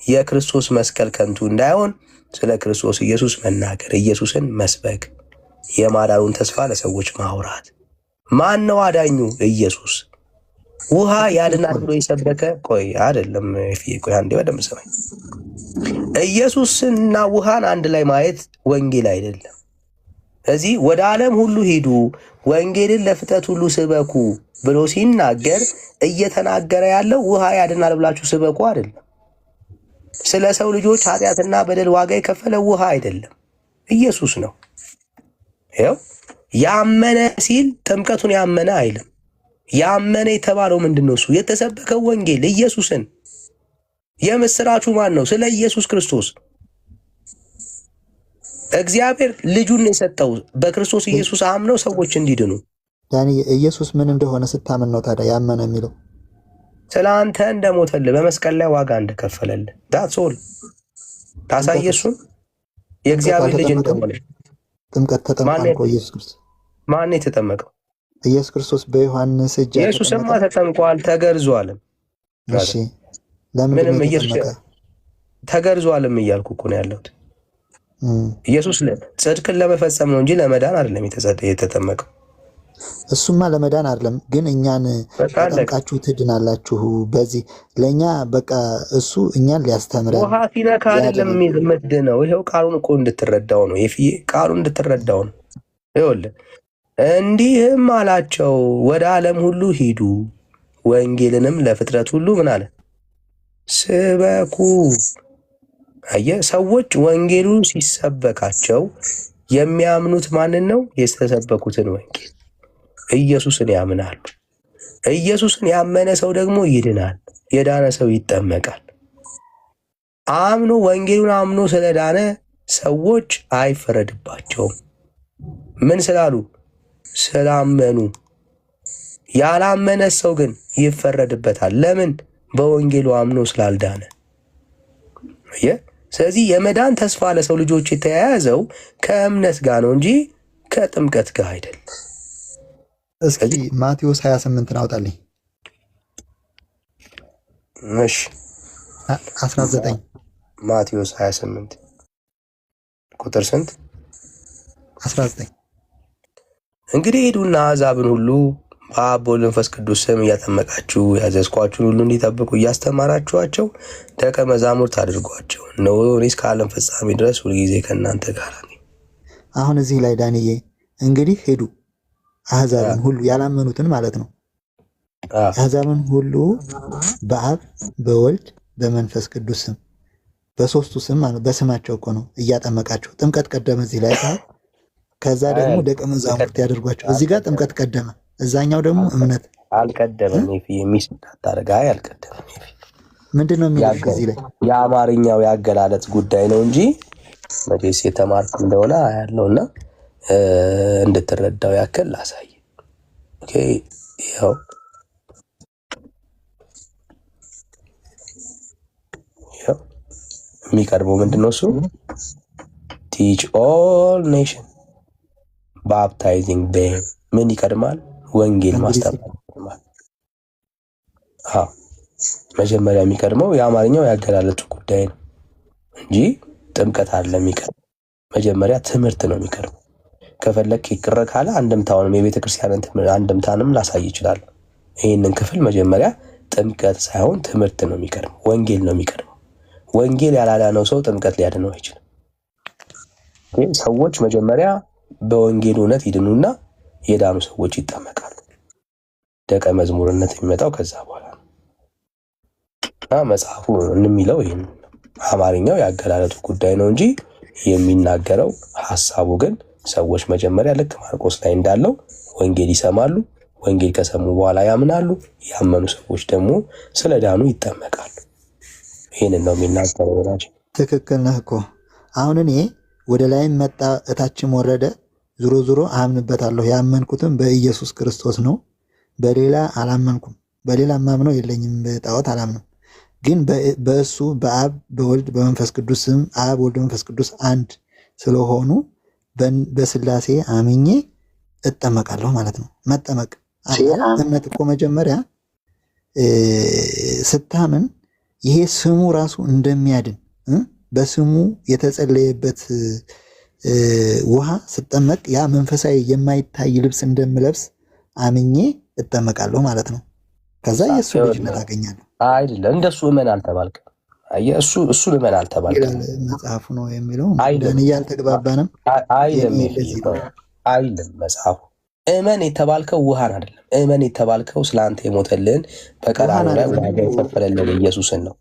የክርስቶስ መስቀል ከንቱ እንዳይሆን ስለ ክርስቶስ ኢየሱስ መናገር፣ ኢየሱስን መስበክ፣ የማዳኑን ተስፋ ለሰዎች ማውራት። ማን ነው አዳኙ? ኢየሱስ። ውሃ ያድናል ብሎ የሰበከ ቆይ አይደለም። ቆይ አንዴ በደምብ ሰማኝ። ኢየሱስና ውሃን አንድ ላይ ማየት ወንጌል አይደለም። ስለዚህ ወደ ዓለም ሁሉ ሂዱ ወንጌልን ለፍጥረት ሁሉ ስበኩ ብሎ ሲናገር እየተናገረ ያለው ውሃ ያድናል ብላችሁ ስበኩ አይደለም። ስለ ሰው ልጆች ኃጢአትና በደል ዋጋ የከፈለ ውሃ አይደለም፣ ኢየሱስ ነው። ይኸው ያመነ ሲል ጥምቀቱን ያመነ አይልም። ያመነ የተባለው ምንድን ነው? እሱ የተሰበከው ወንጌል ኢየሱስን። የምስራቹ ማን ነው? ስለ ኢየሱስ ክርስቶስ። እግዚአብሔር ልጁን የሰጠው በክርስቶስ ኢየሱስ አምነው ሰዎች እንዲድኑ። ዳኒ ኢየሱስ ምን እንደሆነ ስታምን ነው ታዲያ ያመነ የሚለው? ስለ አንተ እንደሞተልህ በመስቀል ላይ ዋጋ እንደከፈለልህ ዳትስ ኦል ታሳይ። እሱን የእግዚአብሔር ልጅ እንደሆነ ጥምቀት ተጠምቋል እኮ ኢየሱስ ክርስቶስ። ማን የተጠመቀው? ኢየሱስ ክርስቶስ በዮሐንስ እጅ ኢየሱስማ ተጠምቋል፣ ተገርዟልም። እሺ ለምን ኢየሱስ ተገርዟልም እያልኩ እኮ ነው ያለሁት። ኢየሱስ ጽድቅን ለመፈጸም ነው እንጂ ለመዳን አይደለም የተጠመቀው። እሱማ ለመዳን አይደለም፣ ግን እኛን ተጠምቃችሁ ትድናላችሁ። በዚህ ለእኛ በቃ እሱ እኛን ሊያስተምረን ውሃ ሲነካ አይደለም የምትድነው። ይኸው ቃሉን እኮ እንድትረዳው ነው ቃሉን እንድትረዳው ነው። ይኸውልህ እንዲህም አላቸው፣ ወደ ዓለም ሁሉ ሂዱ ወንጌልንም ለፍጥረት ሁሉ ምን አለ? ስበኩ። አየህ፣ ሰዎች ወንጌሉን ሲሰበካቸው የሚያምኑት ማንን ነው? የተሰበኩትን ወንጌል ኢየሱስን ያምናሉ። ኢየሱስን ያመነ ሰው ደግሞ ይድናል። የዳነ ሰው ይጠመቃል። አምኖ ወንጌሉን አምኖ ስለዳነ ሰዎች አይፈረድባቸውም። ምን ስላሉ? ስላመኑ። ያላመነ ሰው ግን ይፈረድበታል። ለምን? በወንጌሉ አምኖ ስላልዳነ። ስለዚህ የመዳን ተስፋ ለሰው ልጆች የተያያዘው ከእምነት ጋር ነው እንጂ ከጥምቀት ጋር አይደለም። እስኪ ማቴዎስ 28 አውጣልኝ። እሺ 19 ማቴዎስ 28 ቁጥር ስንት? 19 እንግዲህ ሂዱና አሕዛብን ሁሉ በአብ በወልድ በመንፈስ ቅዱስ ስም እያጠመቃችሁ ያዘዝኳችሁን ሁሉ እንዲጠብቁ እያስተማራችኋቸው ደቀ መዛሙርት አድርጓቸው። እነሆ እኔ እስከ ዓለም ፍጻሜ ድረስ ሁልጊዜ ከእናንተ ጋር ነኝ። አሁን እዚህ ላይ ዳንዬ እንግዲህ ሄዱ አሕዛብን ሁሉ ያላመኑትን ማለት ነው። አሕዛብን ሁሉ በአብ በወልድ በመንፈስ ቅዱስ ስም በሶስቱ ስም ማለት በስማቸው እኮ ነው እያጠመቃቸው። ጥምቀት ቀደመ እዚህ ላይ ከዛ ደግሞ ደቀ መዛሙርት ያደርጓቸው። እዚህ ጋር ጥምቀት ቀደመ፣ እዛኛው ደግሞ እምነት አልቀደመም። የሚስ ታረጋ አልቀደመም። ምንድን ነው የሚለው እዚህ ላይ? የአማርኛው ያገላለጽ ጉዳይ ነው እንጂ መቼስ የተማርክ እንደሆነ ያለውና እንድትረዳው ያክል ላሳይ። ኦኬ ይኸው የሚቀርበው ምንድነው? እሱ ቲች ኦል ኔሽን ባፕታይዚንግ ዴም ምን ይቀድማል? ወንጌል ማስተማር ይቀድማል። መጀመሪያ የሚቀድመው የአማርኛው ያገላለጹ ጉዳይ ነው እንጂ ጥምቀት አለ የሚቀድመው። መጀመሪያ ትምህርት ነው የሚቀድመው። ከፈለክ ይቅር ካለ አንድምታውንም የቤተክርስቲያንን አንድምታንም ላሳይ ይችላል። ይህንን ክፍል መጀመሪያ ጥምቀት ሳይሆን ትምህርት ነው የሚቀድመው፣ ወንጌል ነው የሚቀድመው። ወንጌል ያላዳነው ሰው ጥምቀት ሊያድነው አይችልም። ሰዎች መጀመሪያ በወንጌል እውነት ይድኑና የዳኑ ሰዎች ይጠመቃሉ። ደቀ መዝሙርነት የሚመጣው ከዛ በኋላ ነው። መጽሐፉ የሚለው ይህን አማርኛው ያገላለጡ ጉዳይ ነው እንጂ የሚናገረው ሐሳቡ ግን ሰዎች መጀመሪያ ልክ ማርቆስ ላይ እንዳለው ወንጌል ይሰማሉ። ወንጌል ከሰሙ በኋላ ያምናሉ። ያመኑ ሰዎች ደግሞ ስለ ዳኑ ይጠመቃሉ። ይህንን ነው የሚናገረው ወዳጅ። ትክክል ነህ እኮ። አሁን እኔ ወደ ላይም መጣ እታችም ወረደ፣ ዙሮ ዙሮ አምንበታለሁ። ያመንኩትም በኢየሱስ ክርስቶስ ነው፣ በሌላ አላመንኩም። በሌላ ማምነው የለኝም፣ በጣዖት አላምንም። ግን በእሱ በአብ በወልድ በመንፈስ ቅዱስ ስም አብ ወልድ መንፈስ ቅዱስ አንድ ስለሆኑ በስላሴ አምኜ እጠመቃለሁ ማለት ነው። መጠመቅ እምነት እኮ መጀመሪያ ስታምን ይሄ ስሙ ራሱ እንደሚያድን በስሙ የተጸለየበት ውሃ ስጠመቅ ያ መንፈሳዊ የማይታይ ልብስ እንደምለብስ አምኜ እጠመቃለሁ ማለት ነው። ከዛ የእሱ ልጅነት አገኛለሁ። አይደለም እንደሱ እመን አልተባልክም። እሱ እመን አልተባልክም። መጽሐፉ ነው የሚለው። ዳንኤል አልተግባባንም። አይልም መጽሐፉ። እመን የተባልከው ውሃን አይደለም። እመን የተባልከው ስለአንተ የሞተልን በቀራንዮ ላይ ዋጋ የከፈለልን ኢየሱስን ነው።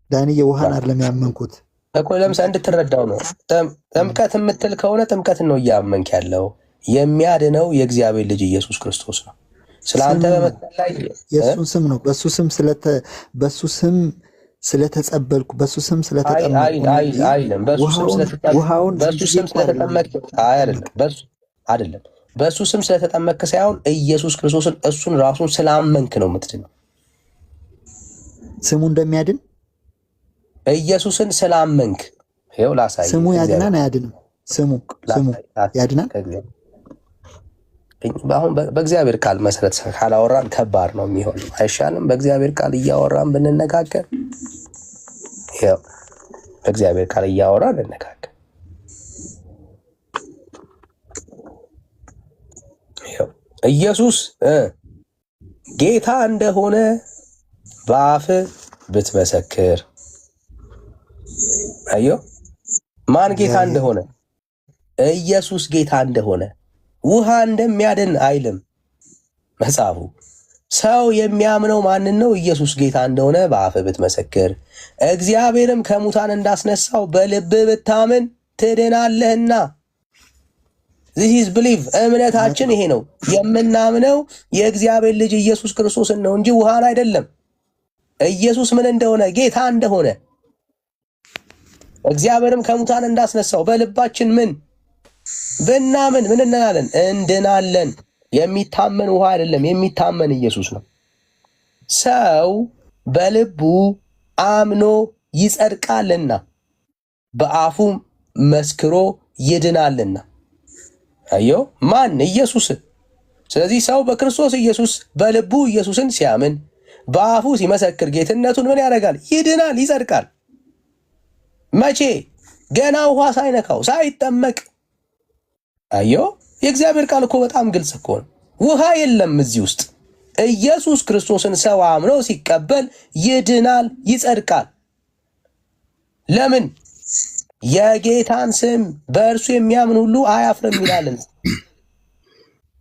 ዳንኤል ውሃን አይደለም ያመንኩት እኮ። ለምሳሌ እንድትረዳው ነው። ጥምቀት የምትል ከሆነ ጥምቀትን ነው እያመንክ ያለው። የሚያድነው የእግዚአብሔር ልጅ ኢየሱስ ክርስቶስ ነው። ስለአንተ በመስቀል ላይ የእሱን ስም ነው። በሱ ስም ስለተጸበልኩ በሱ ስም ስለተጠመቅኩ አይደለም። በሱ ስም ስለተጠመቅ አይደለም። በሱ ስም ስለተጠመቅ ሳይሆን ኢየሱስ ክርስቶስን እሱን ራሱን ስላመንክ ነው የምትድነው። ስሙ እንደሚያድን ኢየሱስን ስላመንክ ይኸው ላሳይ። ስሙ ያድናል አያድንም? ስሙ ያድናል። አሁን በእግዚአብሔር ቃል መሰረት ካላወራን ከባድ ነው የሚሆነው። አይሻልም? በእግዚአብሔር ቃል እያወራን ብንነጋገር። ይኸው በእግዚአብሔር ቃል እያወራን እንነጋገር። ይኸው ኢየሱስ ጌታ እንደሆነ በአፍ ብትመሰክር፣ አዮ ማን ጌታ እንደሆነ? ኢየሱስ ጌታ እንደሆነ ውሃ እንደሚያድን አይልም መጽሐፉ። ሰው የሚያምነው ማንን ነው? ኢየሱስ ጌታ እንደሆነ በአፍ ብትመሰክር፣ እግዚአብሔርም ከሙታን እንዳስነሳው በልብ ብታምን ትድናለህና። this is belief። እምነታችን ይሄ ነው። የምናምነው የእግዚአብሔር ልጅ ኢየሱስ ክርስቶስን ነው እንጂ ውሃን አይደለም። ኢየሱስ ምን እንደሆነ? ጌታ እንደሆነ፣ እግዚአብሔርም ከሙታን እንዳስነሳው በልባችን ምን ብናምን ምን እንላለን? እንድናለን። የሚታመን ውሃ አይደለም፣ የሚታመን ኢየሱስ ነው። ሰው በልቡ አምኖ ይጸድቃልና በአፉ መስክሮ ይድናልና። አዮ ማን? ኢየሱስ። ስለዚህ ሰው በክርስቶስ ኢየሱስ በልቡ ኢየሱስን ሲያምን በአፉ ሲመሰክር ጌትነቱን ምን ያደርጋል? ይድናል፣ ይጸድቃል። መቼ? ገና ውሃ ሳይነካው ሳይጠመቅ። አዮ የእግዚአብሔር ቃል እኮ በጣም ግልጽ እኮ ነው። ውሃ የለም እዚህ ውስጥ። ኢየሱስ ክርስቶስን ሰው አምኖ ሲቀበል ይድናል፣ ይጸድቃል። ለምን? የጌታን ስም በእርሱ የሚያምን ሁሉ አያፍርም ይላል።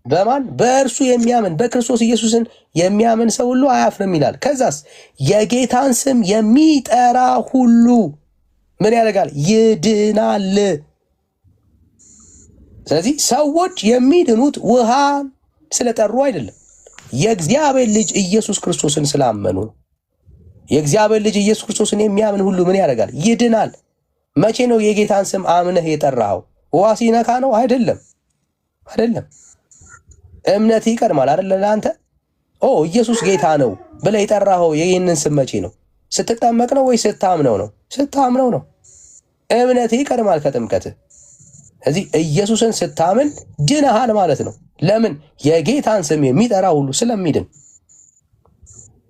በማን? በእርሱ የሚያምን በክርስቶስ ኢየሱስን የሚያምን ሰው ሁሉ አያፍርም ይላል። ከዛስ የጌታን ስም የሚጠራ ሁሉ ምን ያደርጋል? ይድናል። ስለዚህ ሰዎች የሚድኑት ውሃን ስለጠሩ አይደለም፣ የእግዚአብሔር ልጅ ኢየሱስ ክርስቶስን ስላመኑ ነው። የእግዚአብሔር ልጅ ኢየሱስ ክርስቶስን የሚያምን ሁሉ ምን ያደርጋል? ይድናል። መቼ ነው የጌታን ስም አምነህ የጠራኸው? ውሃ ሲነካ ነው? አይደለም፣ አይደለም። እምነት ይቀድማል አይደለ? ለአንተ ኢየሱስ ጌታ ነው ብለህ የጠራኸው ይህንን ስም መቼ ነው? ስትጠመቅ ነው ወይ ስታምነው ነው? ስታምነው ነው። እምነት ይቀድማል ከጥምቀትህ። ስለዚህ ኢየሱስን ስታምን ድነሃል ማለት ነው። ለምን? የጌታን ስም የሚጠራ ሁሉ ስለሚድን።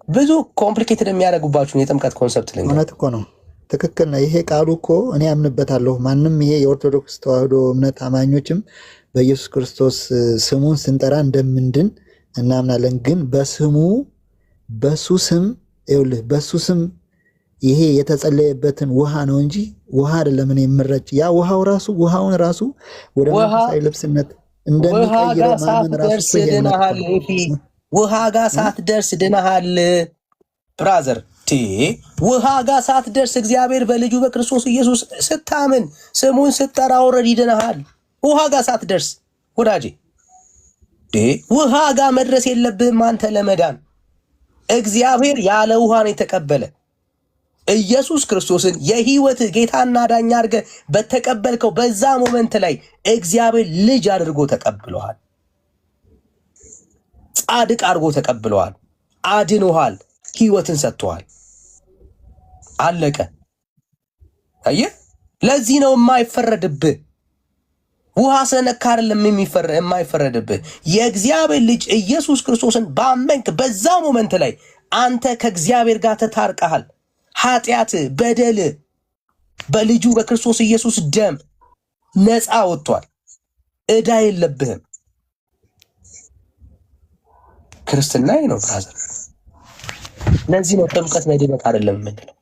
ብዙ ኮምፕሊኬትድ የሚያደርጉባችሁን የጥምቀት ኮንሰፕት ልንገር። እውነት እኮ ነው። ትክክል ነው። ይሄ ቃሉ እኮ እኔ አምንበታለሁ። ማንም ይሄ የኦርቶዶክስ ተዋህዶ እምነት አማኞችም በኢየሱስ ክርስቶስ ስሙን ስንጠራ እንደምንድን እናምናለን። ግን በሱ ስም ይኸውልህ፣ በሱ ስም ይሄ የተጸለየበትን ውሃ ነው እንጂ ውሃ አይደለም። እኔ የምረጭ ያ ውሃውን ራሱ ወደ መንፈሳዊ ልብስነት እንደሚቀይረው ማመን ራሱ ድነሃል። ውሃ ጋር ሳትደርስ ድነሃል ብራዘር። ውሃ ጋር ሳትደርስ እግዚአብሔር በልጁ በክርስቶስ ኢየሱስ ስታምን ስሙን ስትጠራ ኦልሬዲ ድነሃል። ውሃ ጋር ሳትደርስ ወዳጄ፣ ውሃ ጋር መድረስ የለብህም አንተ ለመዳን። እግዚአብሔር ያለ ውሃ ነው የተቀበለ። ኢየሱስ ክርስቶስን የህይወትህ ጌታና ዳኛ አድርገህ በተቀበልከው በዛ ሞመንት ላይ እግዚአብሔር ልጅ አድርጎ ተቀብለዋል። ጻድቅ አድርጎ ተቀብለዋል። አድኖሃል። ህይወትን ሰጥተዋል። አለቀ። አየህ፣ ለዚህ ነው የማይፈረድብህ። ውሃ ስለነካ አይደለም የማይፈረድብህ። የእግዚአብሔር ልጅ ኢየሱስ ክርስቶስን ባመንክ በዛ ሞመንት ላይ አንተ ከእግዚአብሔር ጋር ተታርቀሃል። ኃጢአት፣ በደል በልጁ በክርስቶስ ኢየሱስ ደም ነፃ ወጥቷል። ዕዳ የለብህም። ክርስትና ነው ብራዘር። ለዚህ ነው ጥምቀት መድመቅ አይደለም የምንለው።